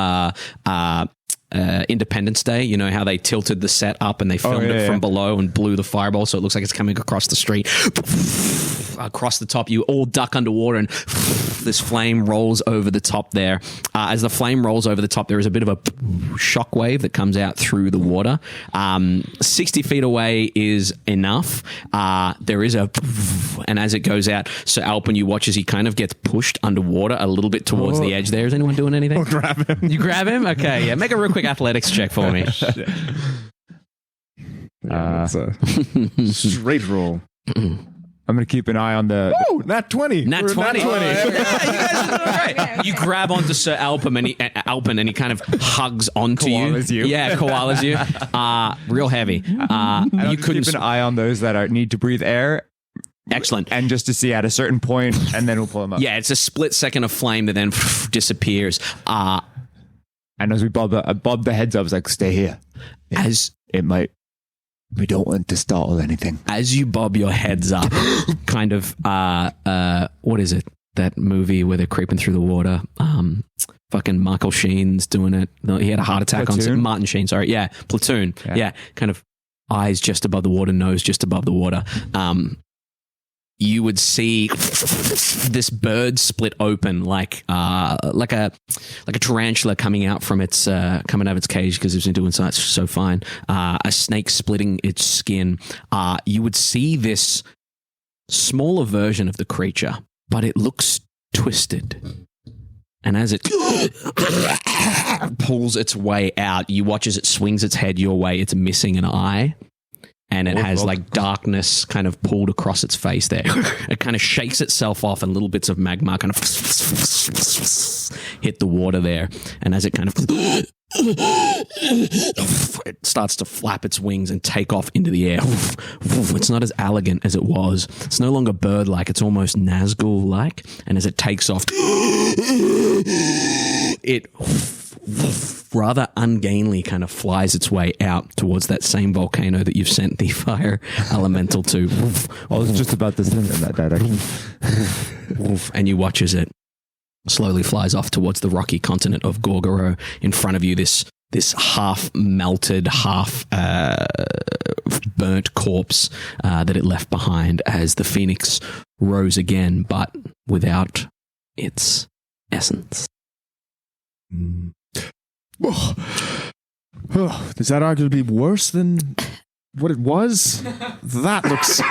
Independence Day. You know how they tilted the set up and they filmed it from below and blew the fireball so it looks like it's coming across the street. Across the top, you all duck underwater and this flame rolls over the top there. As the flame rolls over the top, there is a bit of a shockwave that comes out through the water. 60 feet away is enough. There is and as it goes out, so Alpin, you watch as he kind of gets pushed underwater a little bit towards the edge there. Is anyone doing anything? I'll grab him. You grab him? Okay, yeah. Make a real quick athletics check for me. It's a straight roll. I'm going to keep an eye on the... Oh, nat 20. Nat 20. Nat 20. Yeah, you guys are doing great. You grab onto Sir Alpin and he kind of hugs onto Koalas you. Yeah, koalas you. Real heavy. You couldn't keep an eye on those that need to breathe air. Excellent. And just to see at a certain point, and then we'll pull them up. Yeah, it's a split second of flame that then disappears. And as we bob the heads up, I was like, stay here. As it might... We don't want to startle anything. As you bob your heads up, kind of, what is it? That movie where they're creeping through the water. Fucking Michael Sheen's doing it. No, he had a heart attack Platoon? on Martin Sheen. Sorry, yeah, Platoon. Yeah, kind of eyes just above the water, nose just above the water. You would see this bird split open like a tarantula coming out of its cage because it's been doing so fine. A snake splitting its skin. You would see this smaller version of the creature, but it looks twisted. And as it pulls its way out, you watch as it swings its head your way. It's missing an eye. And it has like darkness kind of pulled across its face there. It kind of shakes itself off and little bits of magma kind of hit the water there. And as it kind of it starts to flap its wings and take off into the air. It's not as elegant as it was. It's no longer bird-like. It's almost Nazgul-like. And as it takes off, it rather ungainly kind of flies its way out towards that same volcano that you've sent the fire elemental to. I was just about to send in that direction. And you watch as it slowly flies off towards the rocky continent of Gorgoro. In front of you, this half melted, half burnt corpse that it left behind as the phoenix rose again, but without its essence. Oh, does that arguably be worse than what it was? That looks...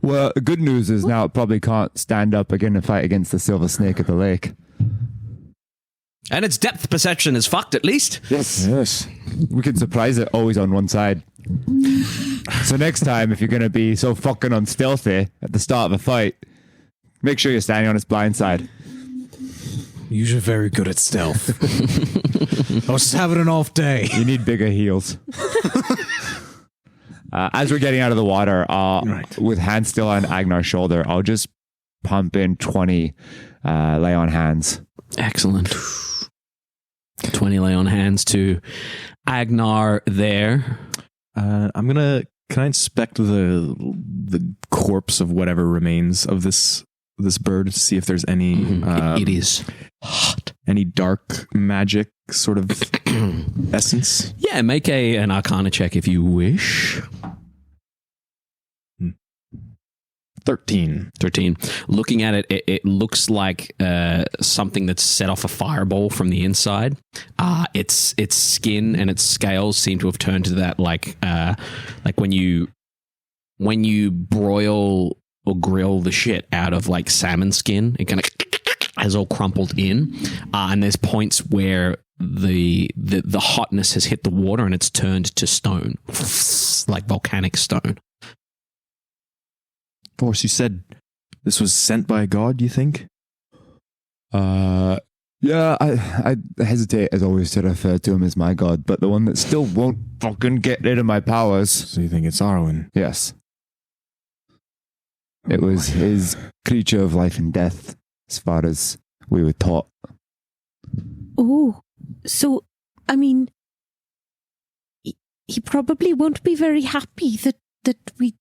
Well, the good news is now it probably can't stand up again and fight against the silver snake at the lake. And its depth perception is fucked, at least. Yes. We can surprise it always on one side. So next time, if you're going to be so fucking unstealthy at the start of a fight, make sure you're standing on its blind side. You're very good at stealth. I was just having an off day. You need bigger heels. As we're getting out of the water, with hands still on Agnar's shoulder, I'll just pump in 20 lay on hands. Excellent. 20 lay on hands to Agenar there. Can I inspect the corpse of whatever remains of this bird to see if there's any It is hot. any dark magic sort of essence? Yeah, make an Arcana check if you wish. 13. Looking at it, it looks like something that's set off a fireball from the inside. Its skin and its scales seem to have turned to that like when you broil or grill the shit out of like salmon skin, it kind of has all crumpled in, and there's points where the hotness has hit the water and it's turned to stone, like volcanic stone. Of course, you said this was sent by God, you think? Yeah, I hesitate as always to refer to him as my god, but the one that still won't fucking get rid of my powers. So you think it's Arwen? Yes. It was his creature of life and death, as far as we were taught. Oh, so, I mean, he probably won't be very happy that we,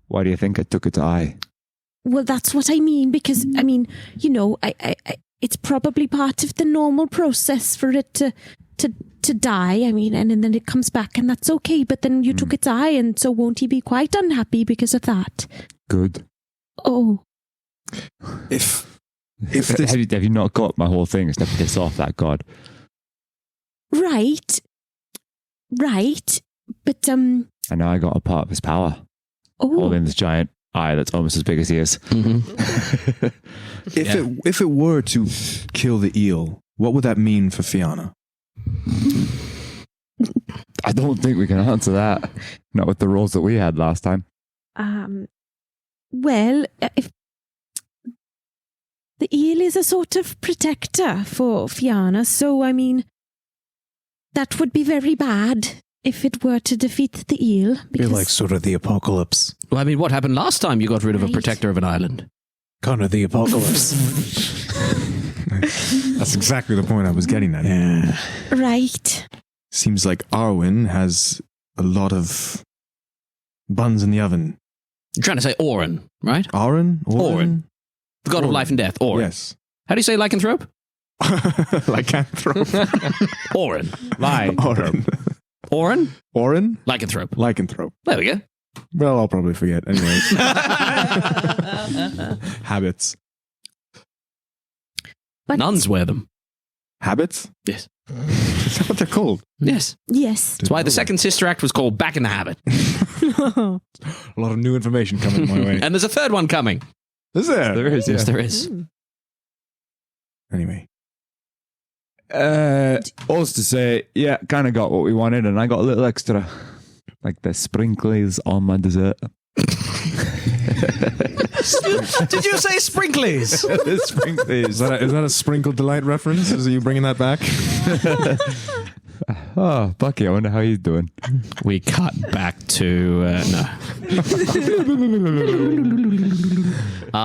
Why do you think I took its eye? Well, that's what I mean, because, I mean, I it's probably part of the normal process for it to die. I mean, and then it comes back and that's okay, but then you took its eye, and so won't he be quite unhappy because of that? Good. Oh. If this... have you not got my whole thing is to piss off that god? Right. But, And now I got a part of his power. Holding this giant eye that's almost as big as he is. Mm-hmm. If it were to kill the eel, what would that mean for Fianna? I don't think we can answer that. Not with the rolls that we had last time. Well, if the eel is a sort of protector for Fianna, so, I mean, that would be very bad if it were to defeat the eel. Be like sort of the apocalypse. Well, I mean, what happened last time you got rid of a protector of an island? Kind of the apocalypse. That's exactly the point I was getting at. Yeah. Right. Seems like Arwen has a lot of buns in the oven. You're trying to say Orin, right? Orin? Orin. The god of Orin. life and death, Orin. Yes. How do you say lycanthrope? Lycanthrope. Orin. Orin. Orin? Orin? Lycanthrope. Lycanthrope. There we go. Well, I'll probably forget. Anyways. Habits. But Nuns wear them. Habits? Yes. Is that what they're called? Yes. Yes. That's why the second Sister Act was called Back in the Habit. A lot of new information coming my way. And there's a third one coming. Is there? There is, Yes, yeah. there is. Anyway. All's to say, yeah, kind of got what we wanted, and I got a little extra. Like the sprinkles on my dessert. Did you say sprinklies? The sprinkles. Is that a Sprinkle Delight reference? Is you bringing that back? Oh, Bucky, I wonder how he's doing. We cut back to no.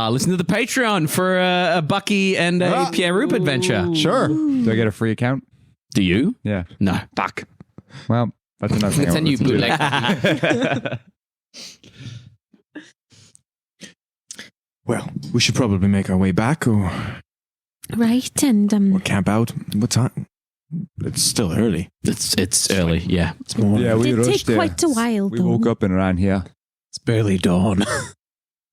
Listen to the Patreon for a Bucky and a Pierre Roop adventure. Sure. Do I get a free account? Do you? Yeah. No. Fuck. Well, that's another thing. It's I a new want to do. bootleg. Well, we should probably make our way back or Right, and camp out. What time? It's still early. It's early. Yeah. It's more. Yeah, we it did rushed take there. quite a while, We though. woke up and ran here. It's barely dawn.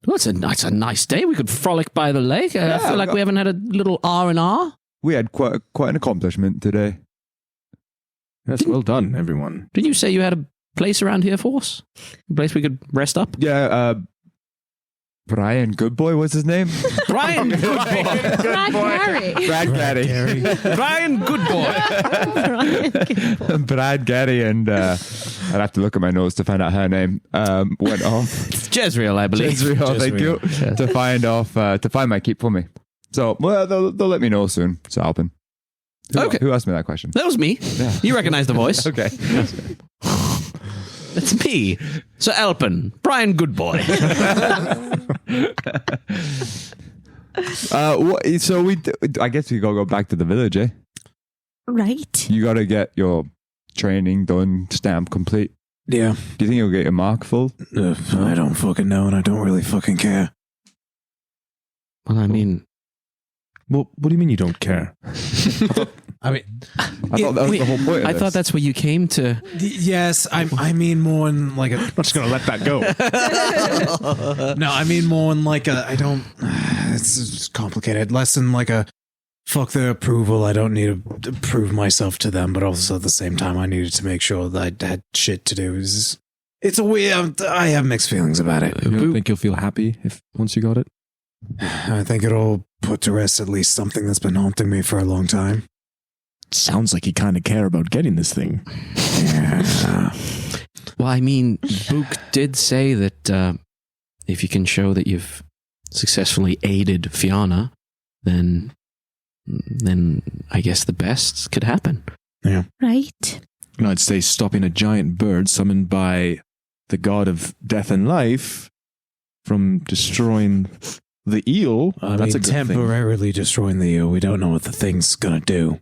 Well, it's a nice day. We could frolic by the lake. I feel like we haven't had a little R&R. We had quite an accomplishment today. Yes, well done, everyone. Didn't you say you had a place around here for us? A place we could rest up? Yeah, Brian Goodboy, what's his name? Brian Goodboy. Brad Gary. Brad Gaddy. Brian Goodboy. Brad Gaddy and I'd have to look at my notes to find out her name. Went off. It's Jezreel, I believe. Jezreel, thank you. To find my keep for me. So, well, they'll let me know soon. So, Alpin. Okay. Who asked me that question? That was me. Yeah. You recognize the voice. Okay. It's me. So Alpin, Brian Goodboy. I guess we gotta go back to the village, eh? Right. You gotta get your training done, stamp complete. Yeah. Do you think you'll get your mark full? I don't fucking know, and I don't really fucking care. Well, I mean, Well, what do you mean you don't care? I mean, I thought that was the whole point of I this. thought that's where you came to. yes, I mean more in like a. I'm just gonna let that go. No, I mean more in like a. I don't. It's complicated. Less than like a. Fuck their approval. I don't need to prove myself to them, but also at the same time, I needed to make sure that I had shit to do. It's a weird. I have mixed feelings about it. You don't think you'll feel happy if once you got it? I think it'll put to rest at least something that's been haunting me for a long time. Sounds like you kind of care about getting this thing. Yeah. Well, I mean, Book did say that if you can show that you've successfully aided Fiona, then I guess the best could happen. Yeah. Right. And I'd say stopping a giant bird summoned by the god of death and life from destroying the eel. I That's mean, a good thing. temporarily destroying the eel. We don't know what the thing's gonna do.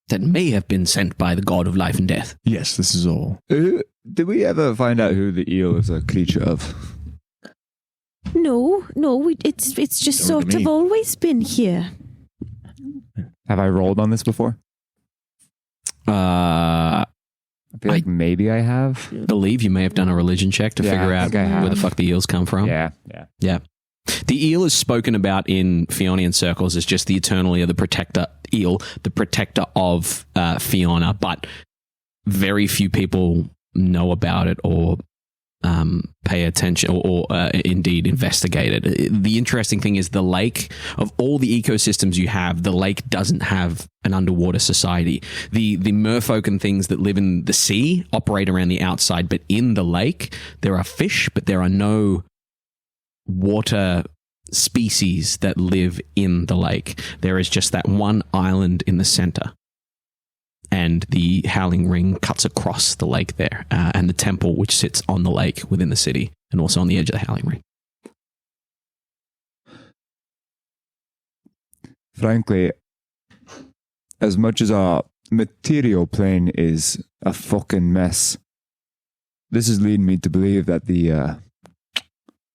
That may have been sent by the god of life and death. Yes, this is all. Did we ever find out who the eel is a creature of? No, it's just Don't sort to of me. always been here. Have I rolled on this before? I I feel like maybe I have. believe you may have done a religion check to Yeah, figure I out think I have. where the fuck the eels come from. Yeah. The eel is spoken about in Fionian circles as just the eternally the protector eel, the protector of Fiona, but very few people know about it or pay attention or indeed investigate it. The interesting thing is the lake, of all the ecosystems you have, the lake doesn't have an underwater society. The merfolk and things that live in the sea operate around the outside, but in the lake there are fish, but there are no water species that live in the lake. There is just that one island in the center. And the Howling Ring cuts across the lake there, and the temple which sits on the lake within the city and also on the edge of the Howling Ring. Frankly, as much as our material plane is a fucking mess, this is leading me to believe that the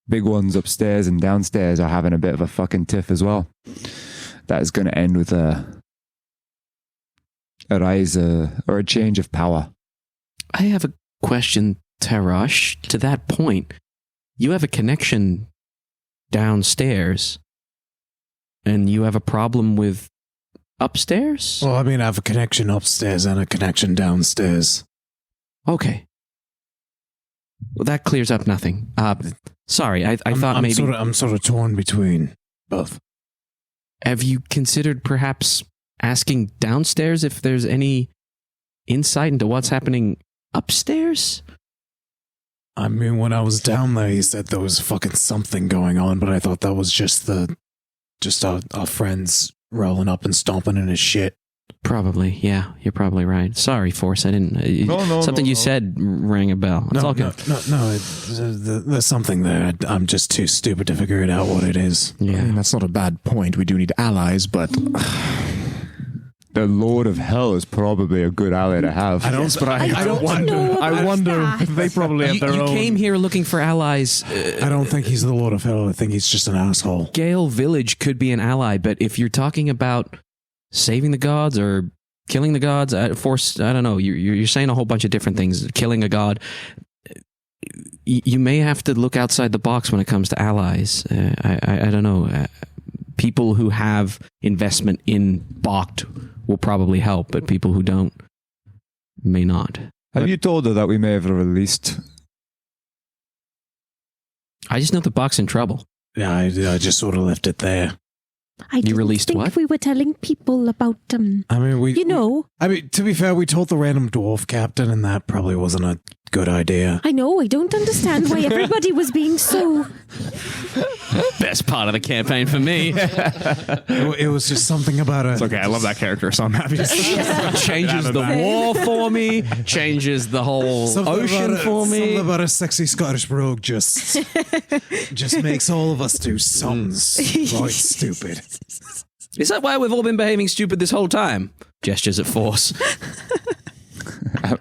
big ones upstairs and downstairs are having a bit of a fucking tiff as well. That is going to end with a rise or a change of power. I have a question, Tarash. To that point, you have a connection downstairs, and you have a problem with upstairs? Well, I mean, I have a connection upstairs and a connection downstairs. Okay. Well, that clears up nothing. Sorry, I thought I'm maybe... I'm sort of torn between both. Have you considered perhaps asking downstairs if there's any insight into what's happening upstairs? I mean, when I was down there, he said there was fucking something going on, but I thought that was just our friends rolling up and stomping in his shit. Probably, yeah. You're probably right. Sorry, Force. I didn't... something you said rang a bell. It's all good. There's something there. I'm just too stupid to figure it out what it is. I mean, Yeah. that's not a bad point. We do need allies, but The Lord of Hell is probably a good ally to have. I don't know about that. they probably have their You own. came here looking for allies. I don't think he's the Lord of Hell. I think he's just an asshole. Gheal Village could be an ally, but if you're talking about saving the gods or killing the gods, Force, I don't know. You're saying a whole bunch of different things. Killing a god. You may have to look outside the box when it comes to allies. I don't know. People who have investment in Bokt will probably help, but people who don't may not. Have you told her that we may have released? I just know the Bokt's in trouble. Yeah, I just sort of left it there. I didn't released think what? we were telling people about I mean, I mean, to be fair, we told the random dwarf captain, and that probably wasn't a good idea. I know. I don't understand why everybody was being so. Best part of the campaign for me. It was just something about it. It's okay. I love that character, so I'm happy to Changes the war for me. Changes the whole ocean for me. Something about a sexy Scottish brogue just makes all of us do something right stupid. Is that why we've all been behaving stupid this whole time? Gestures at Force.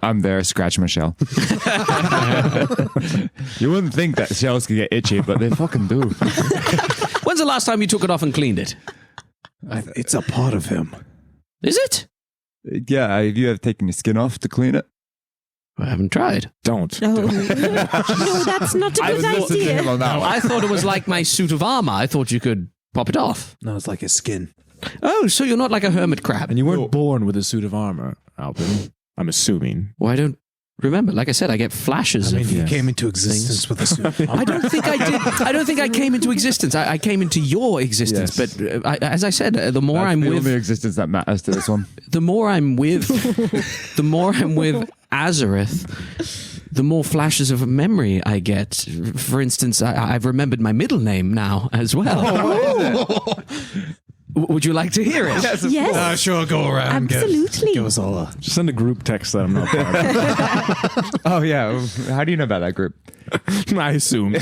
I'm there, scratch my shell. You wouldn't think that shells could get itchy, but they fucking do. When's the last time you took it off and cleaned it? It's a part of him. Is it? Yeah, you have taken your skin off to clean it. I haven't tried. Don't. No, that's not a good idea. I thought it was like my suit of armor. I thought you could pop it off. No, it's like his skin. Oh, so you're not like a hermit crab. And you weren't born with a suit of armor, Alpin. I'm assuming. Well, I don't remember. Like I said, I get flashes I mean, of he came into existence with a suit of armor. I don't think I did. I don't think I came into existence. I came into your existence. Yes. But as I said, the more That's I'm the with, only existence that matters to this one. the more I'm with Azorith, the more flashes of memory I get. For instance, I've remembered my middle name now as well. Would you like to hear it? Yes. Sure, go around. Absolutely. Give us all a... Just send a group text that I'm not part of. Oh, yeah. How do you know about that group? I assume.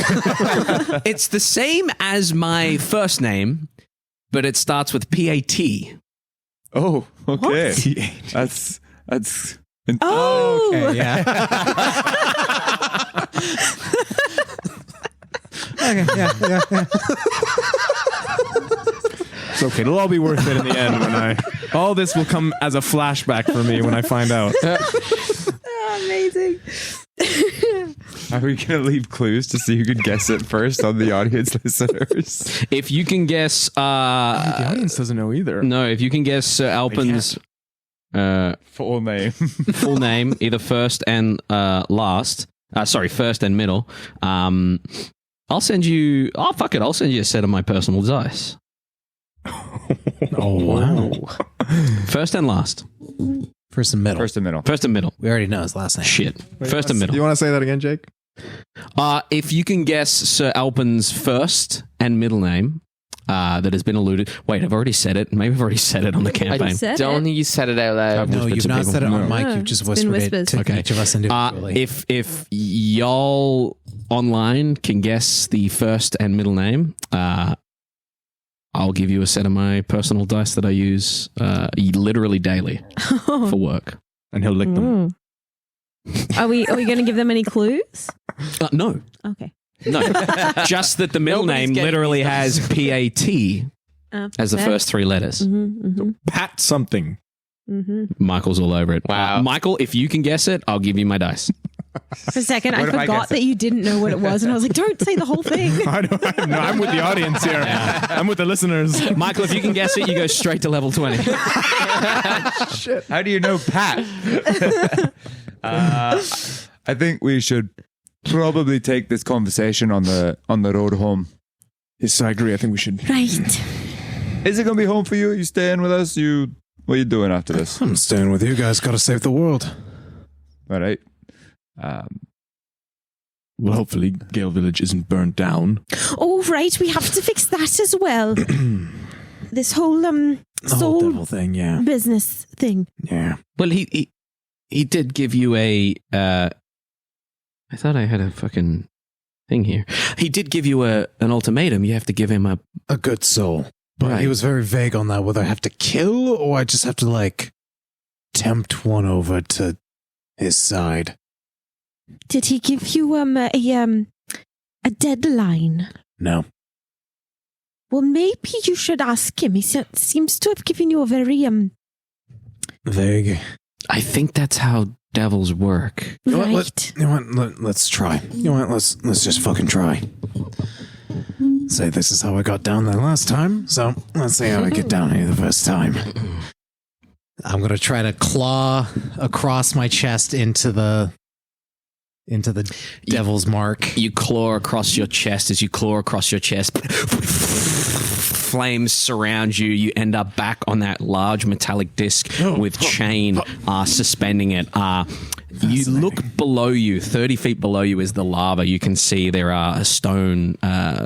It's the same as my first name, but it starts with P-A-T. Oh, okay. That's. Oh, Okay, yeah. Okay, yeah. It's okay. It'll all be worth it in the end all this will come as a flashback for me when I find out. amazing. Are we going to leave clues to see who can guess it first on the audience listeners? If you can guess, The audience doesn't know either. no, if you can guess Sir Alpin's Full name. full name, either first and last. First and middle. I'll send you. Oh fuck it! I'll send you a set of my personal dice. Oh, wow. First and last. First and middle. First and middle. First and middle. We already know his last name. Shit. First and middle. You want to say that again, Jake? If you can guess Sir Alpin's first and middle name, that has been alluded. Wait, I've already said it. Maybe I've already said it on the campaign. Said Don't it. think you said it out loud. No, whispered you've to not people. said it on No. mic. No, You've just it's been whispered it whispered. to Okay. each of us individually. If y'all online can guess the first and middle name, I'll give you a set of my personal dice that I use literally daily for work. And he'll lick them. Are we going to give them any clues? No, Okay. no. Just that the middle Nobody's name getting literally these has P-A-T as the fair. first three letters. Pat something. Michael's all over it. Wow. Michael, if you can guess it, I'll give you my dice. For a second, I What if I forgot guess that you didn't know what it was, and I was like, "Don't say the whole thing." I'm with the audience here. I'm with the listeners. Michael, if you can guess it, you go straight to level 20. How do you know Pat? I think we should probably take this conversation on the road home. Yes, I agree. I think we should. Right. Is it going to be home for you? You staying with us? What are you doing after this? I'm staying with you guys. Got to save the world. All right. Well, hopefully Gheal Village isn't burnt down. Oh, right. We have to fix that as well. This whole The whole soul devil thing, yeah. business thing. Yeah. Well, he did give you a. I thought I had a fucking thing here. He did give you an ultimatum. You have to give him a. A good soul. But Right. he was very vague on that, whether I have to kill or I just have to, like, tempt one over to his side. Did he give you a deadline? No. Well, maybe you should ask him. He seems to have given you a very Vague. I think that's how devils work. You know what, right. let's try. You know what? Let's just fucking try. Say this is how I got down there last time, so let's see how I get down here the first time. I'm gonna try to claw across my chest into into the devil's mark. You claw across your chest. As you claw across your chest, flames surround you. You end up back on that large metallic disc with chain suspending it. You look below you, 30 feet below you is the lava. You can see there are stone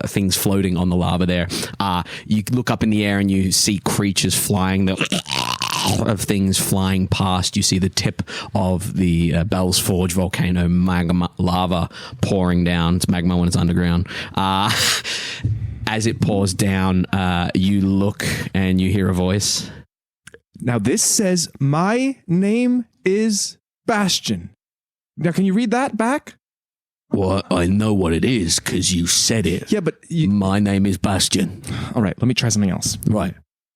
things floating on the lava there. You look up in the air and you see creatures flying, of things flying past. You see the tip of the Bell's Forge volcano magma lava pouring down. It's magma when it's underground. As it pours down, you look and you hear a voice. Now this says, my name is Bastion. Now can you read that back? Well, I know what it is because you said it. Yeah, but my name is Bastion. All right, let me try something else. Right.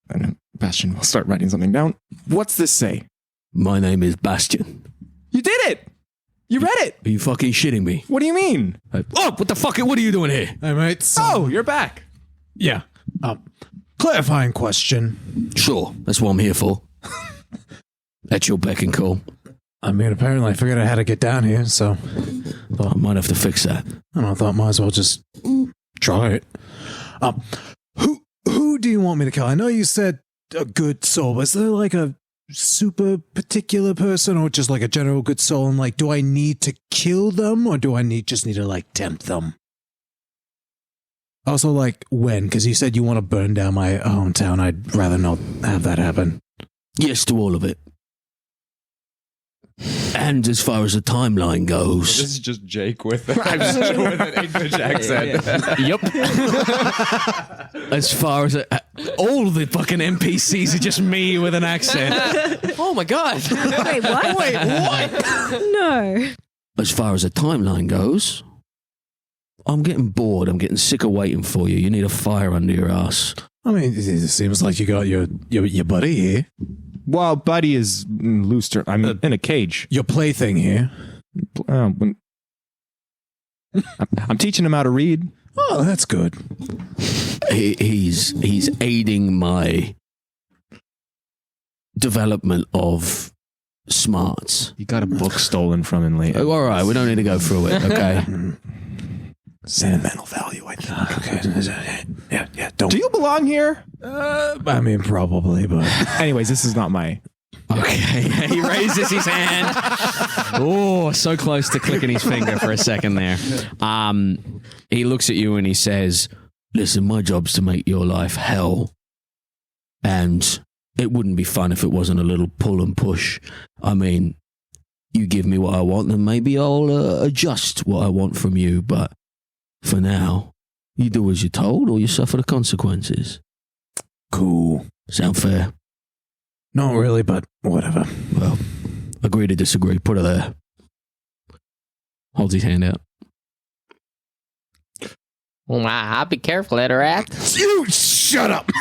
And Bastion will start writing something down. What's this say? My name is Bastion. You did it! You read it! Are you fucking shitting me? What do you mean? Oh, what the fuck? What are you doing here? Hey, mate. Oh, you're back. Yeah. Clarifying question. Sure, that's what I'm here for. That's your beck and call. I mean, apparently I figured out how to get down here, so I might have to fix that. I thought might as well just try it. Who do you want me to kill? I know you said a good soul, but is there like a super particular person or just like a general good soul? And like, do I need to kill them or do I just need to like tempt them? Also, like, when? Because you said you want to burn down my hometown. I'd rather not have that happen. Yes to all of it. And as far as the timeline goes... This is just Jake with an English accent. Yep. As far as... all the fucking NPCs are just me with an accent. Oh my god. Wait, what? Wait, what? No. As far as the timeline goes... I'm getting bored. I'm getting sick of waiting for you. You need a fire under your ass. I mean, it seems like you got your buddy here. Well, Buddy is loose. I'm in a cage. Your plaything here. I'm teaching him how to read. Oh, that's good. He's aiding my development of smarts. You got a book stolen from him later. Oh, all right, we don't need to go through it, okay? Sentimental value, I think. Okay. Yeah. Don't. Do you belong here? I mean, probably, but anyways, this is not my. Okay, he raises his hand. Oh, so close to clicking his finger for a second there. He looks at you and he says, "Listen, my job's to make your life hell, and it wouldn't be fun if it wasn't a little pull and push. I mean, you give me what I want, and maybe I'll adjust what I want from you, but." For now, you do as you're told or you suffer the consequences. Cool. Sound fair? Not really, but whatever. Well, agree to disagree. Put it there. Holds his hand out. Oh, I'll be careful, Etterath. You shut up!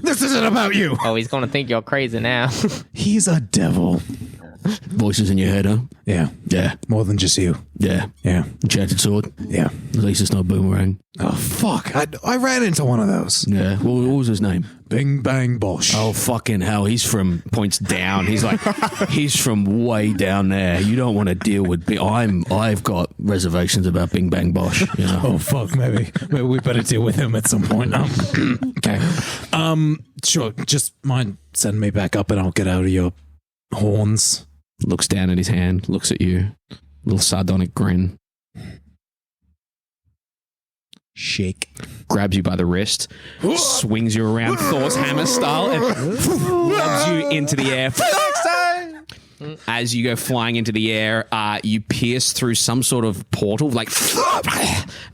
This isn't about you! Oh, he's going to think you're crazy now. He's a devil. Voices in your head, huh? Yeah. Yeah. More than just you. Yeah. Yeah. Enchanted sword? Yeah. At least it's not boomerang. Oh, fuck. I ran into one of those. Yeah. What was his name? Bing Bang Bosh. Oh, fucking hell. He's from points down. He's like, he's from way down there. You don't want to deal with... I've got reservations about Bing Bang Bosh. You know? Oh, fuck. Maybe we better deal with him at some point. Okay. Sure. Just mind sending me back up and I'll get out of your horns. Looks down at his hand, looks at you, little sardonic grin. Shake. Grabs you by the wrist, swings you around Thor's hammer style, and lobs you into the air. As you go flying into the air, you pierce through some sort of portal, like,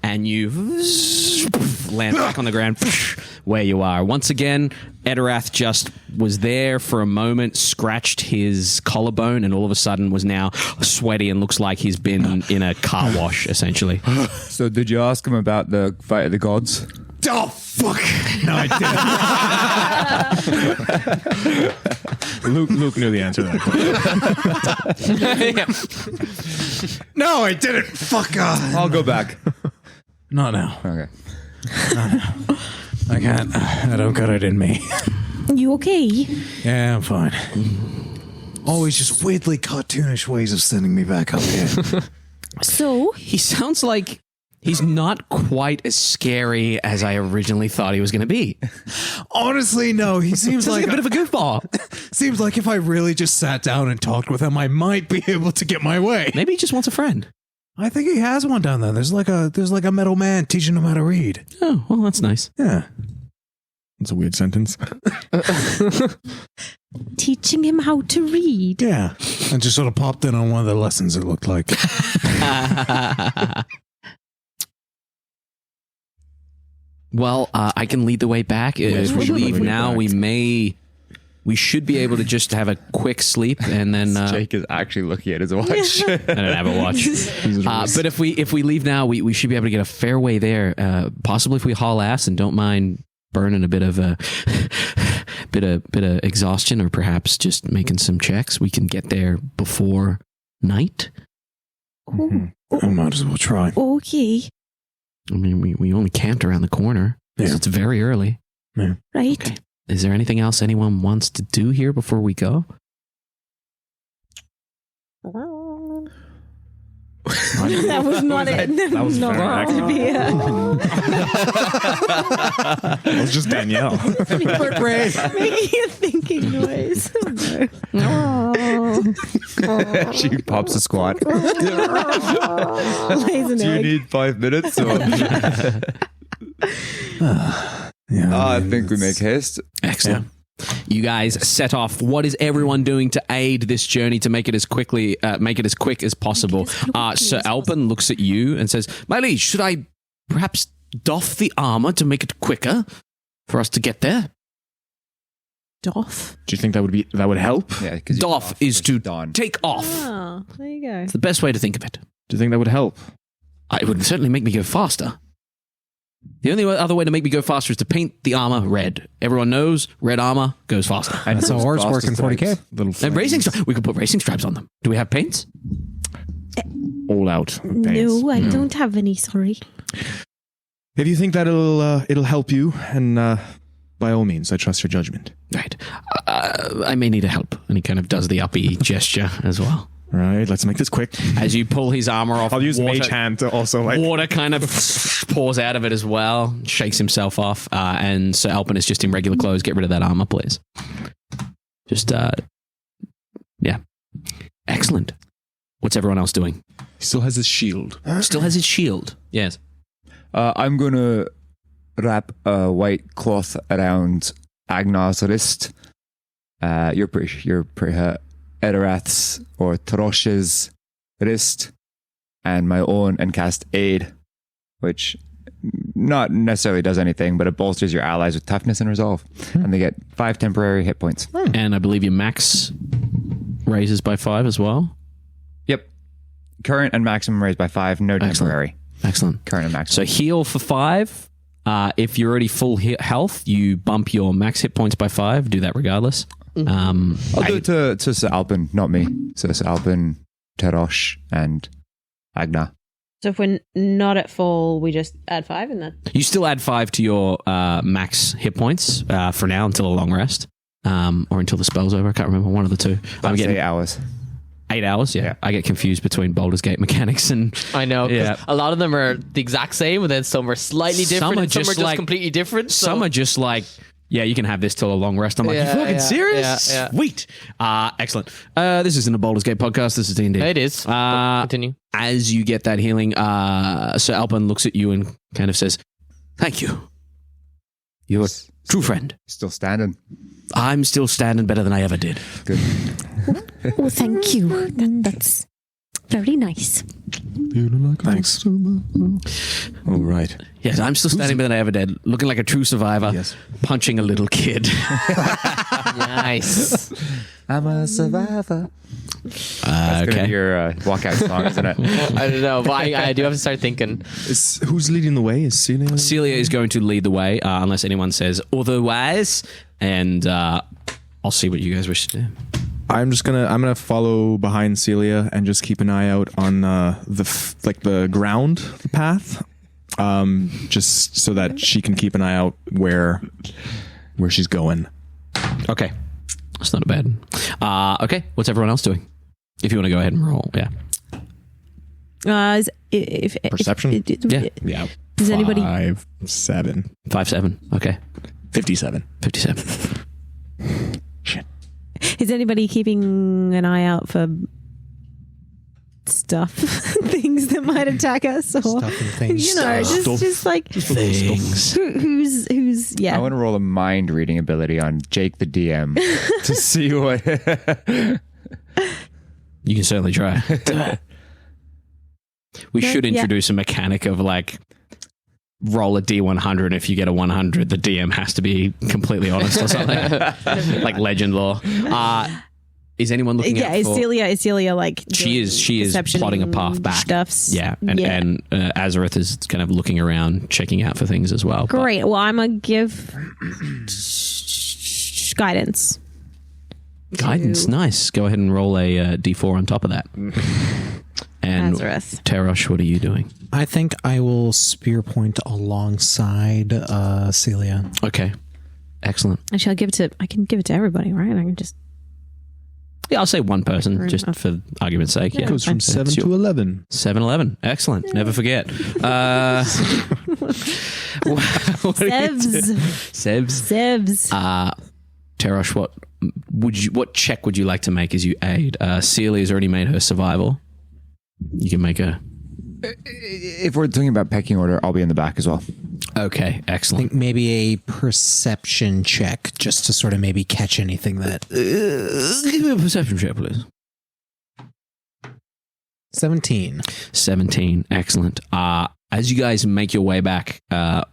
and you land back on the ground where you are. Once again, Etterath just was there for a moment, scratched his collarbone, and all of a sudden was now sweaty and looks like he's been in a car wash, essentially. So did you ask him about the fight of the gods? Oh, fuck. No, I didn't. Luke knew the answer to that question. No, I didn't. Fuck off. I'll go back. Not now. Okay. I can't. I don't got it in me. You okay? Yeah, I'm fine. Always just weirdly cartoonish ways of sending me back up here. So, He sounds like he's not quite as scary as I originally thought he was going to be. Honestly, no. He seems Like like a bit of a goofball. seems like if I really just sat down and talked with him, I might be able to get my way. Maybe he just wants a friend. I think he has one down there. There's like a metal man teaching him how to read. Oh, well, that's nice. Yeah. That's a weird sentence. teaching him how to read. Yeah. And just sort of popped in on one of the lessons, it looked like. Well, I can lead the way back. If we leave now, we should be able to just have a quick sleep and then. Jake is actually looking at his watch. I don't have a watch. But if we leave now, we should be able to get a fair way there. Possibly if we haul ass and don't mind burning a bit of a bit of exhaustion, or perhaps just making some checks, we can get there before night. I might as well try. Okay. I mean, we only camped around the corner. Yeah. It's very early. Yeah. Right. Okay. Is there anything else anyone wants to do here before we go? That was not it. That was not very to be It was just Danielle. making a thinking noise. She pops a squat. Lays an Do you egg. need 5 minutes? Or? I think we make haste. Excellent. You guys set off. What is everyone doing to aid this journey to make it as quick as possible? Sir Alpin looks at you and says, "My liege, should I perhaps doff the armor to make it quicker for us to get there?" Doff. Do you think that would help? Yeah, 'cause you Doff is to dawn. take off. Oh, there you go. It's the best way to think of it. Do you think that would help? It would certainly make me go faster. The only other way to make me go faster is to paint the armor red. Everyone knows red armor goes faster. And That's how horse work in 40K. Little And racing we could put racing stripes on them. Do we have paints? all out. No, I don't have any, sorry. If you think that it'll help you, and by all means, I trust your judgment. Right. I may need a help. And he kind of does the uppy gesture as well. All right, let's make this quick. As you pull his armor off, I'll use Mage Hand to also water kind of pours out of it as well, shakes himself off, and Sir Alpin is just in regular clothes. Get rid of that armor, please. Just, yeah. Excellent. What's everyone else doing? He still has his shield. Still has his shield. Yes. I'm going to wrap a white cloth around Agnar's wrist. You're pretty hurt. Etterath's or Tarosh's wrist, and my own, and cast Aid, which not necessarily does anything, but it bolsters your allies with toughness and resolve, and they get 5 temporary hit points. And I believe your max raises by 5 as well. Yep. Current and maximum raised by 5, no temporary. Excellent. Current and maximum. So heal for 5. If you're already full health, you bump your max hit points by 5. Do that regardless. I'll do it to Sir Alpin, not me. So Sir Alpin, Tarosh, and Agnar. So if we're not at full, we just add 5 and that. You still add 5 to your max hit points for now until a long rest, or until the spell's over. I can't remember, one of the two. I'm That's getting 8 hours. 8 hours. Yeah, I get confused between Baldur's Gate mechanics and I know. 'Cause Yeah. a lot of them are the exact same, and then some are slightly different, and some are just completely different. So. Some are just like, yeah, you can have this till a long rest. I'm like, Yeah, you fucking yeah, serious? yeah. Sweet. Excellent. This isn't a Baldur's Gate podcast. This is D&D. It is. Continue. As you get that healing, Sir Alpin looks at you and kind of says, "Thank you. You're a true friend. Still standing. I'm still standing better than I ever did." Good. Oh, thank you. That's very nice. Thanks. All right. Yes, I'm still standing better than I ever did, looking like a true survivor, Yes. punching a little kid. Nice. I'm a survivor. That's going to Okay. be your walkout song, isn't it? I don't know, but I do have to start thinking. Who's leading the way? Is Celia? Celia is going to lead the way, unless anyone says otherwise, and I'll see what you guys wish to do. I'm gonna follow behind Celia and just keep an eye out on the ground, the path, just so that she can keep an eye out where she's going. Okay. That's not a bad. Okay, what's everyone else doing? If you want to go ahead and roll, yeah. Perception? Yeah. Does anybody? 5'7". 5'7". Okay. 57. 57. Shit. Is anybody keeping an eye out for stuff, things that might attack us, or Stuff and things. you know, just like Things. who's yeah. I want to roll a mind reading ability on Jake the DM to see what. You can certainly try. We should introduce a mechanic of like roll a D100, and if you get a 100, the DM has to be completely honest or something. Like legend lore. Is anyone looking out for... Is Celia like... She is plotting a path back. Stuffs. Yeah, and Azorith is kind of looking around, checking out for things as well. Great. Well, I'm going to give guidance. Guidance, nice. Go ahead and roll a D4 on top of that. And Azorith. Terosh, what are you doing? I think I will spear point alongside Celia. Okay, excellent. Actually, I can give it to everybody, right? I can just... Yeah, I'll say one person, just for argument's sake. Yeah, It goes from 7 to 11. 7-11. Excellent. Never forget. Sebs. Terosh, what check would you like to make as you aid? Celia's already made her survival. You can make a... If we're thinking about pecking order, I'll be in the back as well. Okay, I excellent. think maybe a perception check just to sort of maybe catch anything that... Give me a perception check, please. 17. 17, excellent. As you guys make your way back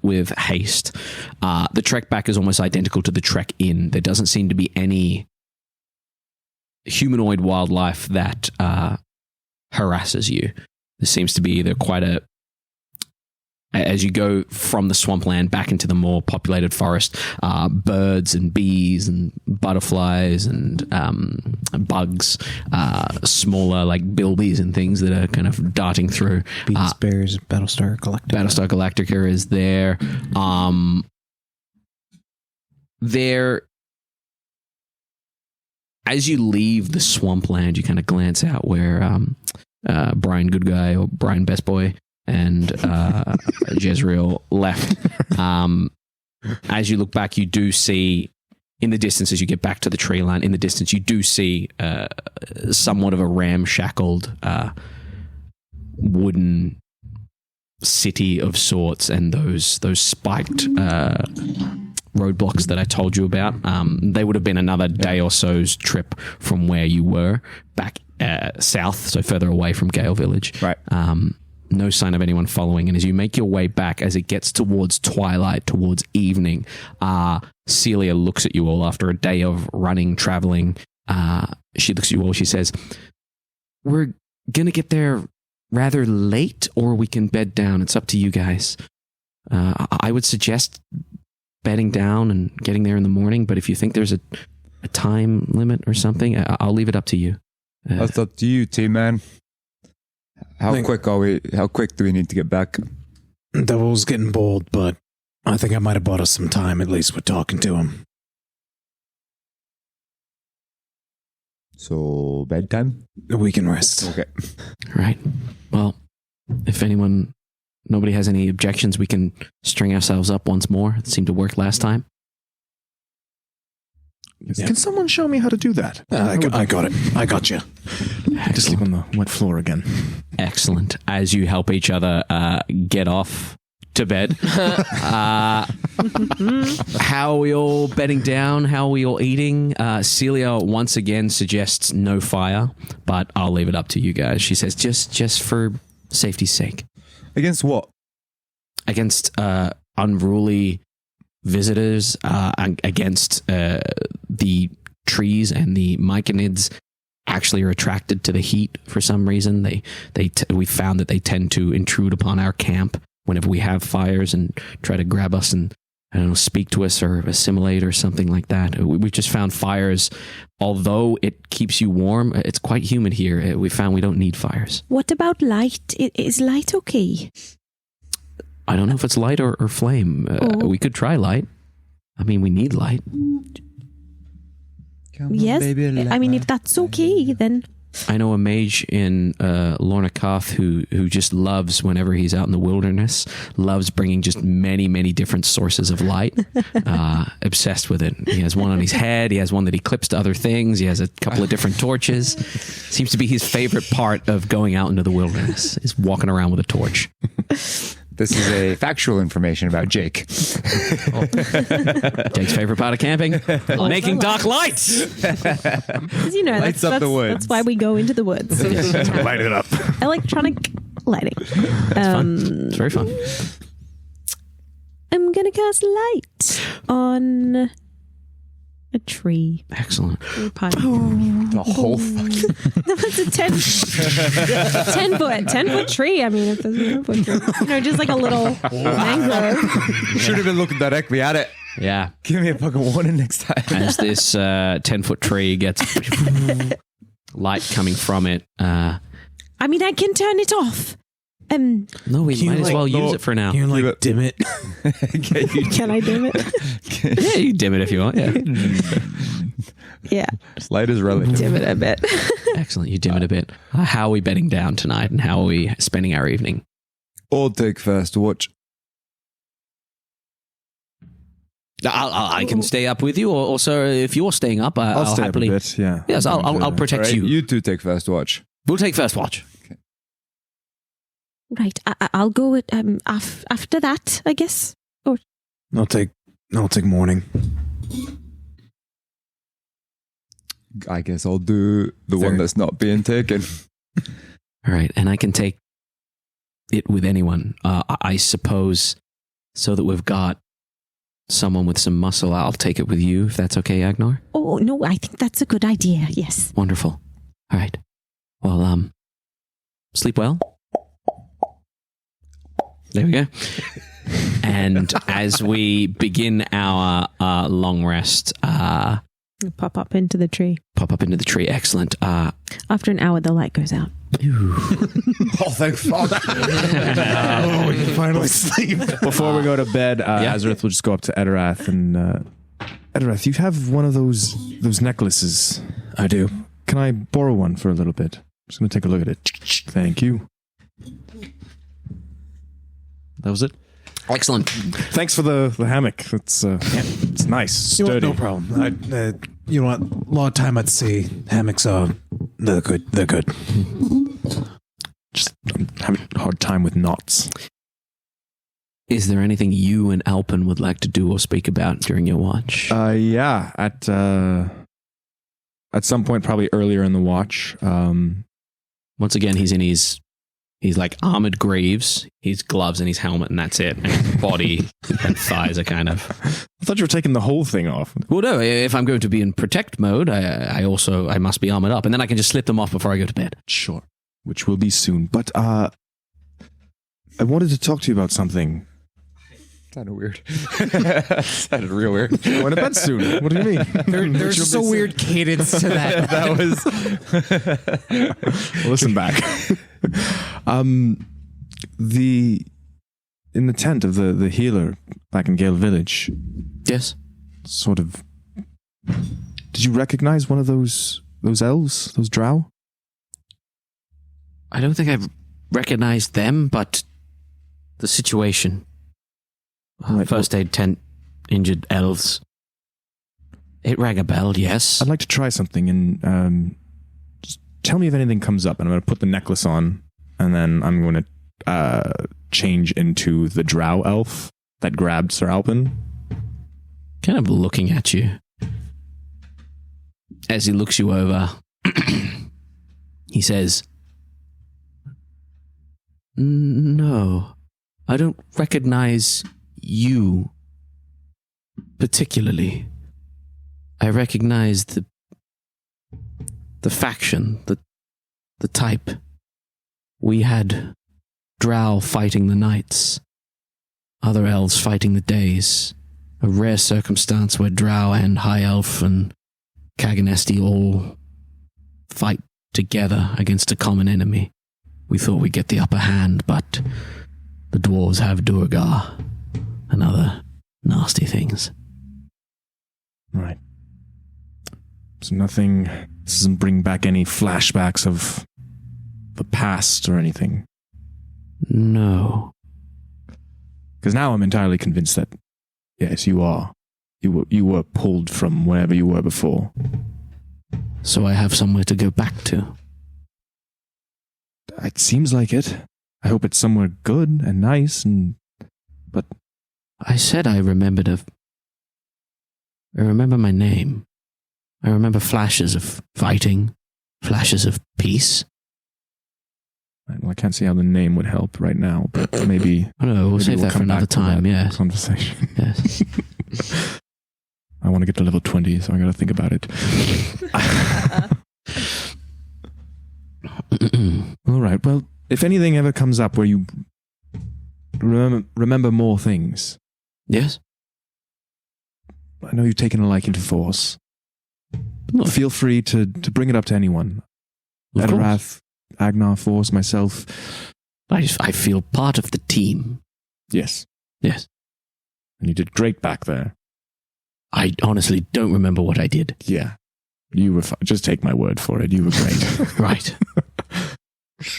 with haste, the trek back is almost identical to the trek in. There doesn't seem to be any humanoid wildlife that harasses you. There seems to be as you go from the swampland back into the more populated forest, birds and bees and butterflies and bugs, smaller like bilbies and things that are kind of darting through. Bees, bears, Battlestar Galactica. Battlestar Galactica is there. As you leave the swampland, you kind of glance out where Brian Good Guy or Brian Best Boy and Jezreel left. As you look back, you do see in the distance, as you get back to the tree line, in the distance, you do see somewhat of a ramshackled wooden city of sorts, and those spiked roadblocks that I told you about. They would have been another day or so's trip from where you were back south, so further away from Gheal Village. Right. No sign of anyone following. And as you make your way back, as it gets towards twilight, towards evening, Celia looks at you all after a day of running, traveling. She looks at you all. She says, "We're going to get there rather late, or we can bed down. It's up to you guys. I would suggest bedding down and getting there in the morning, but if you think there's a time limit or something, I'll leave it up to you." That's up to you, T-Man. How quick do we need to get back? Devil's getting bold, but I think I might have bought us some time, at least with talking to him. So, bedtime? We can rest. Okay. Right. Well, if nobody has any objections, we can string ourselves up once more. It seemed to work last time. Can someone show me how to do that? I got it. I got you. To sleep on the wet floor again. Excellent. As you help each other get off to bed. How are we all bedding down? How are we all eating? Celia once again suggests no fire, but I'll leave it up to you guys. She says just for safety's sake. Against what? Against unruly visitors, against the trees, and the myconids actually are attracted to the heat for some reason. We found that they tend to intrude upon our camp whenever we have fires and try to grab us and, I don't know, speak to us or assimilate or something like that. We've just found fires, although it keeps you warm, it's quite humid here. We found we don't need fires. What about light? Is light okay? I don't know if it's light or flame. We could try light. I mean, we need light. Yes. I mean, if that's okay, then I know a mage in Lorna Carth who just loves, whenever he's out in the wilderness, loves bringing just many, many different sources of light. Obsessed with it. He has one on his head. He has one that he clips to other things. He has a couple of different torches. Seems to be his favorite part of going out into the wilderness, is walking around with a torch. This is a factual information about Jake. Jake's favorite part of camping? Making dark lights. You know, Lights up the woods. That's why we go into the woods. Light it up. Electronic lighting. Fun. It's very fun. I'm gonna cast light on a tree. Excellent. The whole fucking... That's a 10 foot tree. I mean, if there's a 10 foot tree. You know, just like a little mangrove. Should have been looking directly at it. Yeah. Give me a fucking warning next time. As this 10-foot tree gets light coming from it. I mean, I can turn it off. No, we might as well use it for now. Can you dim it? Can I dim it? Yeah, you dim it if you want. Yeah. Yeah. Light is relative. Dim it a bit. Excellent. You dim it a bit. How are we bedding down tonight, and how are we spending our evening? I'll take first watch. I can stay up with you, or also if you're staying up, I'll stay happily. up a bit, yeah. Yes, I'll protect Right, you. you two take first watch. We'll take first watch. Right. I'll go with, after that, I guess. Or I'll take morning. I guess I'll do the one that's not being taken. All right, and I can take it with anyone. I suppose, so that we've got someone with some muscle, I'll take it with you, if that's okay, Agenar? Oh, no, I think that's a good idea. Yes. Wonderful. All right. Well, sleep well. There we go. And as we begin our long rest, Pop up into the tree. pop up into the tree. Excellent. After an hour, the light goes out. Oh, thank Father. Oh, we can finally sleep. Before we go to bed, Azorith will just go up to Etterath and Etterath, you have one of those necklaces. I do. Can I borrow one for a little bit? I'm just going to take a look at it. Thank you. That was it. Excellent. Thanks for the hammock. It's nice, You know what? sturdy. No problem. You know what? A lot of time at sea. Hammocks are they're good. They're good. Just I'm having a hard time with knots. Is there anything you and Alpin would like to do or speak about during your watch? Yeah, at some point, probably earlier in the watch. Once again, he's like armored greaves, his gloves and his helmet, and that's it. And his body and thighs are kind of... I thought you were taking the whole thing off. Well, no, if I'm going to be in protect mode, I must be armored up, and then I can just slip them off before I go to bed. Sure, which will be soon. But I wanted to talk to you about something. Sounded weird. Sounded real weird. Going to bed soon. What do you mean? There's just a weird cadence to that. That was... Listen back. In the tent of the healer back in Gheal village, Yes. sort of. Did you recognize one of those elves, those drow? I don't think I've recognized them, but the situation. Right, First aid tent, injured elves. It rang a bell, yes. I'd like to try something, and just tell me if anything comes up, and I'm going to put the necklace on, and then I'm going to change into the drow elf that grabbed Sir Alpin. Kind of looking at you. As he looks you over, he says, "No, I don't recognize you particularly. I recognize the faction, the type. We had drow fighting the nights, other elves fighting the days. A rare circumstance where drow and high elf and Kaganesti all fight together against a common enemy. We thought we'd get the upper hand, but the dwarves have Durgar and other nasty things." Right. So nothing, this doesn't bring back any flashbacks of the past or anything. No. Because now I'm entirely convinced that, yes, you are. You were pulled from wherever you were before. So I have somewhere to go back to. It seems like it. I hope it's somewhere good and nice, but I said I remembered I remember my name. I remember flashes of fighting, flashes of peace. Well, I can't see how the name would help right now, but maybe... Oh, no, we'll save that for another time, yes. Conversation. Yes. I want to get to level 20, so I got to think about it. All right, well, if anything ever comes up where you remember more things... Yes? I know you've taken a liking to Force. Look. Feel free to bring it up to anyone. Etterath, Agenar, Force, myself. I feel part of the team. Yes. Yes. And you did great back there. I honestly don't remember what I did. Yeah. You were just take my word for it. You were great. Right.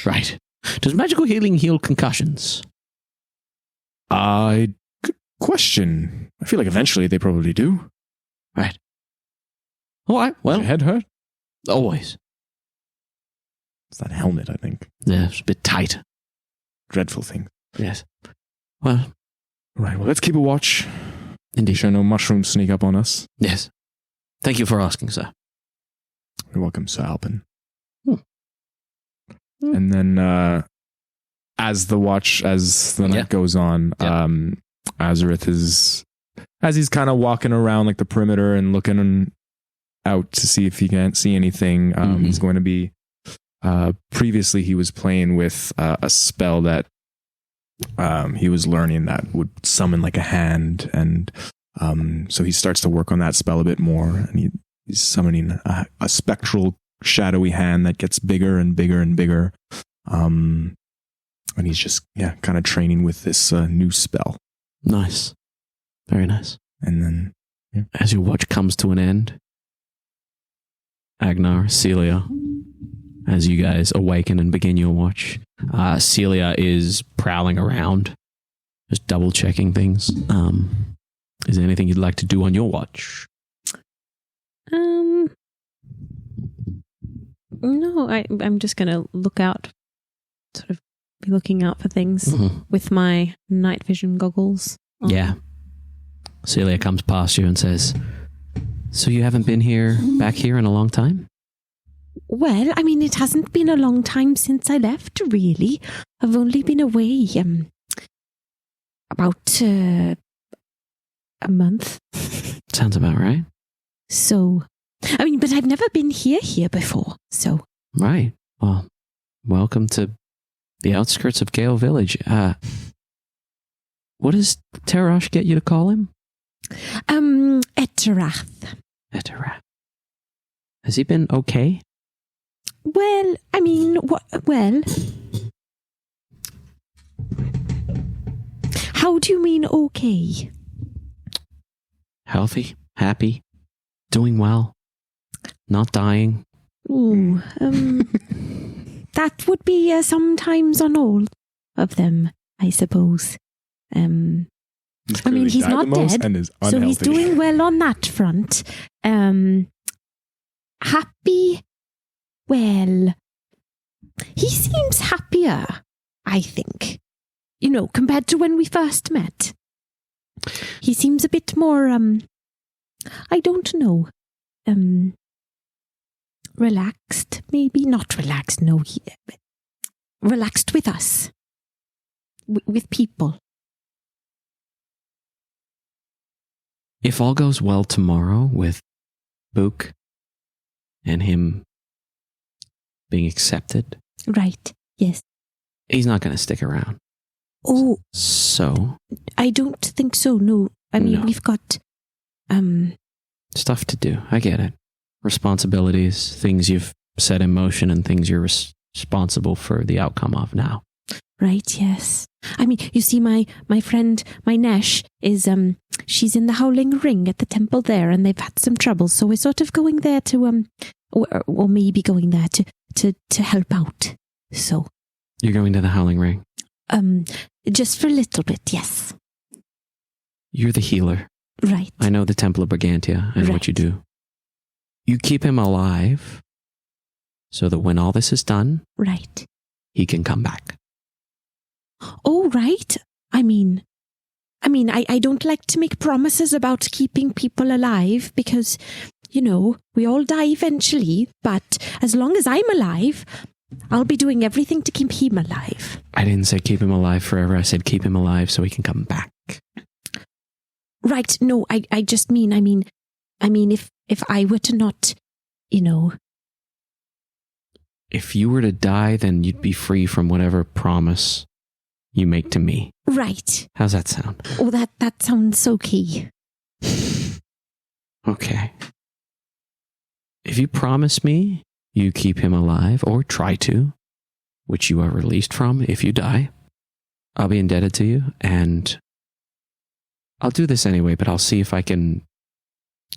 Right. Does magical healing heal concussions? Good question. I feel like eventually they probably do. Right. All right. Well, your head hurt? Always. It's that helmet, I think. Yeah, it's a bit tight. Dreadful thing. Yes. Well. Right, well, let's keep a watch. Indeed. Sure no mushrooms sneak up on us. Yes. Thank you for asking, sir. You're welcome, Sir Alpin. And then, as the night goes on, Azorith is, as he's kind of walking around like the perimeter and looking out to see if he can't see anything, he's going to be, previously he was playing with a spell that he was learning that would summon like a hand, and so he starts to work on that spell a bit more, and he's summoning a spectral shadowy hand that gets bigger and bigger and bigger, and he's just kind of training with this new spell. Nice. Very nice. And then as your watch comes to an end, Agenar, Celia, as you guys awaken and begin your watch, Celia is prowling around, just double checking things. Is there anything you'd like to do on your watch? No, I'm just going to look out, sort of be looking out for things with my night vision goggles on. Yeah. Celia comes past you and says, so you haven't been back here in a long time? Well, I mean, it hasn't been a long time since I left, really. I've only been away about a month. Sounds about right. So, I mean, but I've never been here before, so. Right. Well, welcome to the outskirts of Gheal Village. What does Terash get you to call him? Etterath. Etterath. Has he been okay? Well, I mean, well. How do you mean okay? Healthy, happy, doing well, not dying. Ooh, that would be sometimes on all of them, I suppose. I mean, he's not dead, so he's doing well on that front. Happy, well, he seems happier, I think. You know, compared to when we first met. He seems a bit more, I don't know, relaxed, maybe? Not relaxed, no. Relaxed with us. With people. If all goes well tomorrow with Book and him being accepted. Right, yes. He's not going to stick around. Oh. So? I don't think so, no. I mean, we've got... stuff to do. I get it. Responsibilities, things you've set in motion and things you're responsible for the outcome of now. Right, yes. I mean, you see, my friend, my Nesh, is she's in the Howling Ring at the temple there, and they've had some trouble. So we're sort of going there to or maybe going there to help out. So You're going to the Howling Ring. Just for a little bit, yes. You're the healer. Right. I know the Temple of Brigantia and what you do. You keep him alive so that when all this is done, right, he can come back. Oh, right. I mean, I don't like to make promises about keeping people alive because, we all die eventually, but as long as I'm alive, I'll be doing everything to keep him alive. I didn't say keep him alive forever. I said keep him alive so he can come back. Right. No, I just mean, if I were to not, If you were to die, then you'd be free from whatever promise you make to me. Right. How's that sound? Oh, that sounds okay. Okay. If you promise me you keep him alive, or try to, which you are released from if you die, I'll be indebted to you, and I'll do this anyway, but I'll see if I can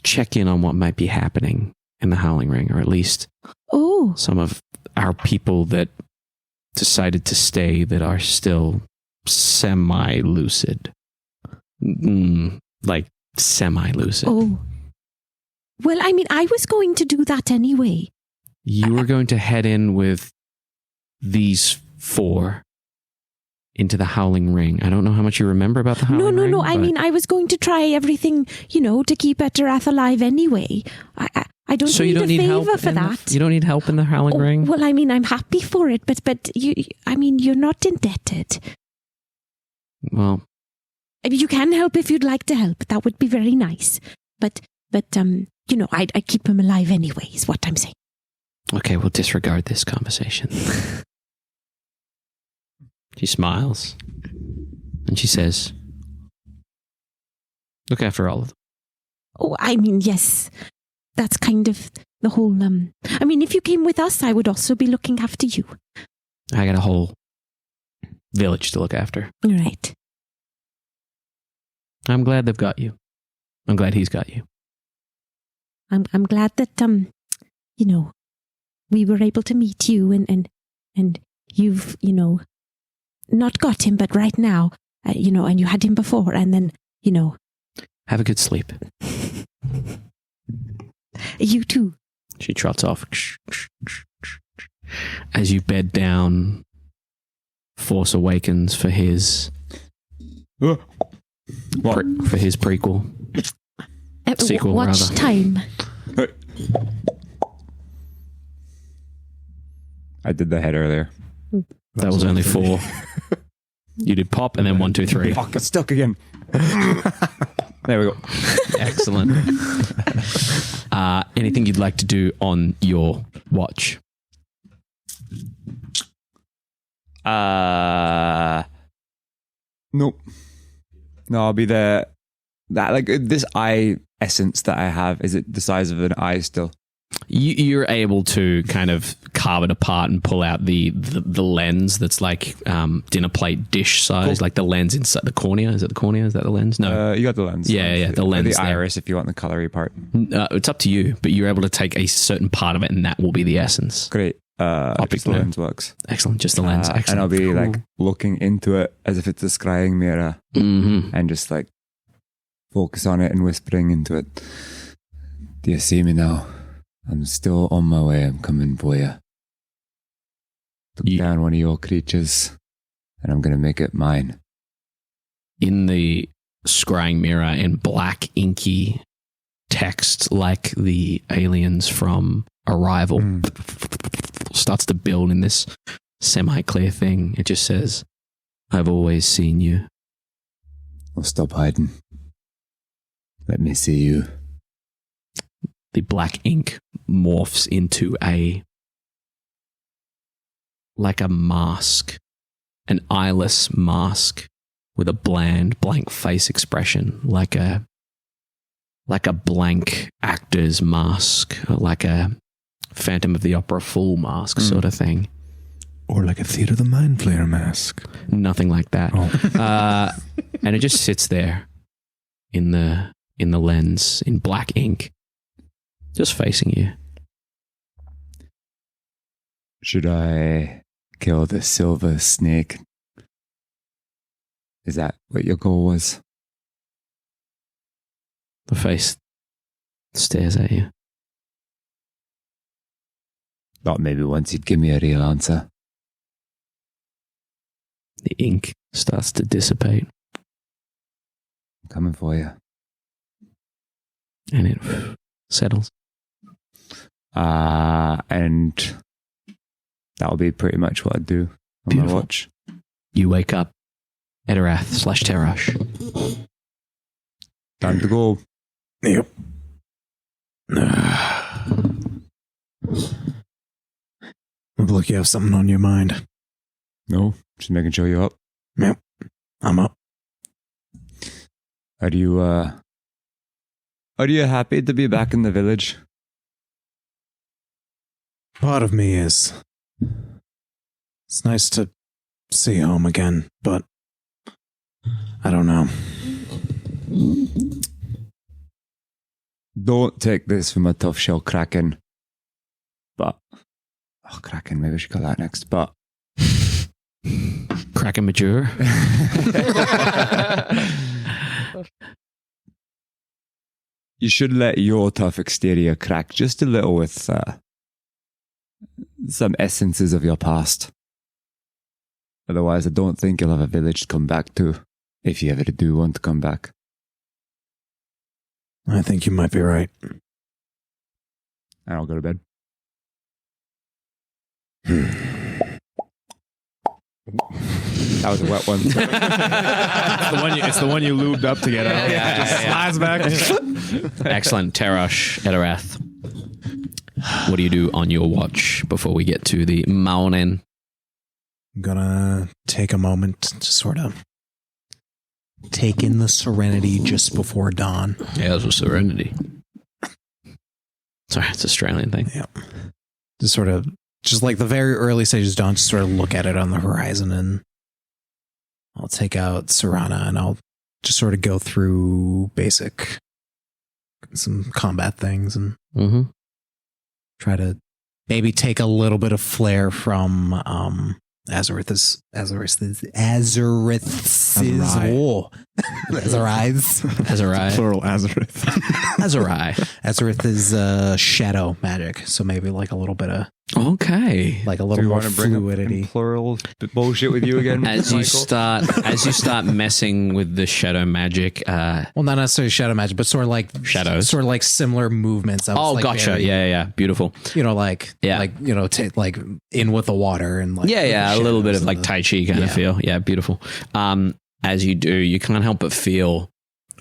check in on what might be happening in the Howling Ring, or at least some of our people that decided to stay that are still semi-lucid. Like semi-lucid. Oh. Well, I was going to do that anyway. You were going to head in with these 4 into the Howling Ring. I don't know how much you remember about the Howling Ring. No. I was going to try everything, to keep Etterath alive anyway. I don't so need you don't a need favor help for that. You don't need help in the Howling Ring? Well, I'm happy for it, but you're not indebted. Well, You can help if you'd like to help. That would be very nice. But I'd keep him alive anyway, is what I'm saying. okay, we'll disregard this conversation. She smiles, and she says, look after all of them. Oh, yes. That's kind of the whole, if you came with us, I would also be looking after you. I got a whole village to look after. Right. I'm glad they've got you. I'm glad he's got you. I'm glad that, we were able to meet you and you've, not got him, but right now, and you had him before, and then, Have a good sleep. You too. She trots off. As you bed down, Force Awakens for his for his prequel. Sequel, watch rather. time. I did the head earlier. That was only 4. You did pop and then 1, 2, 3. Fuck, it's stuck again. There we go. Excellent. Anything you'd like to do on your watch? Nope. No, I'll be there. This eye essence that I have, is it the size of an eye still? You're able to kind of carve it apart and pull out the lens that's like dinner plate dish size, Cool. like the lens inside the cornea. Is it the cornea? Is that the lens? No. You got the lens. Yeah, the lens The there. iris, if you want the colory part. It's up to you, but you're able to take a certain part of it and that will be the essence. Great. Just the nerve. lens works. Excellent. Just the lens. Excellent. And I'll be Cool. like looking into it as if it's a scrying mirror, and just like focus on it and whispering into it. Do you see me now? I'm still on my way. I'm coming for you. Took down one of your creatures, and I'm going to make it mine. In the scrying mirror, in black inky text, like the aliens from Arrival, starts to build in this semi-clear thing. It just says, I've always seen you. Well, stop hiding. Let me see you. The black ink morphs into a mask, an eyeless mask with a bland, blank face expression, like a blank actor's mask, like a Phantom of the Opera full mask sort of thing. Or like a Theatre of the Mind Flayer mask. Nothing like that. And it just sits there. in the lens in black ink, just facing you. Should I kill the silver snake? Is that what your goal was? The face stares at you. Thought maybe once you'd give me a real answer. The ink starts to dissipate. I'm coming for you. And it settles. And that'll be pretty much what I'd do on my watch. You wake up, Etterath/Terash. Time to go. Yep. Look, you have something on your mind. No, just making sure you're up. Yep, I'm up. Are you happy to be back in the village? Part of me is. It's nice to see home again, but I don't know. Don't take this from a tough shell Kraken. But Kraken, maybe I should call that next. But Kraken mature. You should let your tough exterior crack just a little with some essences of your past. Otherwise, I don't think you'll have a village to come back to, if you ever do want to come back. I think you might be right. And I'll go to bed. That was a wet one. It's the one you lubed up to get out. Slides back. Excellent. Terash, Etterath. What do you do on your watch before we get to the morning? I'm gonna take a moment to sort of take in the serenity just before dawn. Yeah, that's a serenity. Sorry, it's an Australian thing. Yep. Just sort of, just like the very early stages of dawn, just sort of look at it on the horizon, and I'll take out Serana and I'll just sort of go through some combat things and try to maybe take a little bit of flair from Azorith's Plural Azorith. Azorith's shadow magic. So maybe like a little bit of like a little more fluidity. Plural bullshit with you again, as you start messing with the shadow magic. Well, not necessarily shadow magic, but sort of like shadows, sort of like similar movements. Gotcha. Yeah, beautiful. Like in with the water and like a little bit of like Tai Chi kind of feel. Yeah, beautiful. As you do, you can't help but feel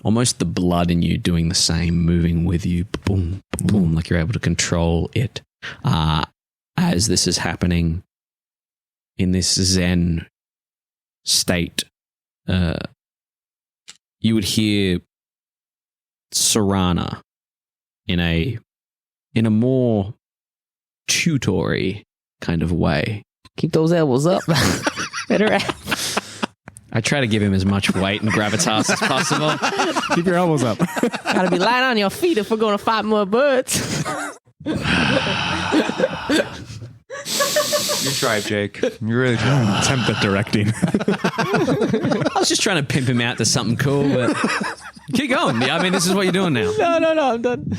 almost the blood in you doing the same, moving with you. Boom, boom, like you're able to control it. As this is happening in this Zen state, you would hear Serana in a more tutory kind of way. Keep those elbows up. Better. I try to give him as much weight and gravitas as possible. Keep your elbows up. Gotta be light on your feet if we're going to fight more birds. You tried, Jake. You're really trying. Attempt at directing. I was just trying to pimp him out to something cool, but keep going. Yeah, I mean, this is what you're doing now. No, I'm done.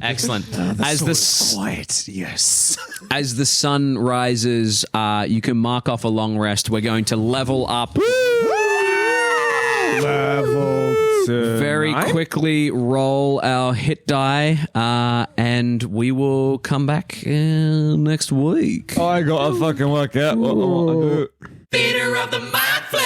Excellent. Quiet, yes. As the sun rises, you can mark off a long rest. We're going to level up. Very quickly roll our hit die, and we will come back next week. Oh, I got to fucking work out what I want to do. Theater of the Mind Flip.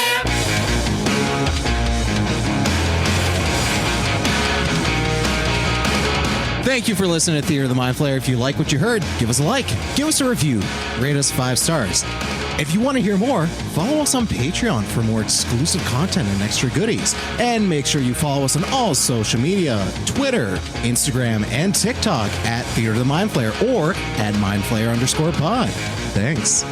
Thank you for listening to Theater of the Mind Flayer. If you like what you heard, give us a like, give us a review, rate us 5 stars. If you want to hear more, follow us on Patreon for more exclusive content and extra goodies. And make sure you follow us on all social media, Twitter, Instagram, and TikTok at Theater of the Mind Flayer or at mindflayer_pod. Thanks.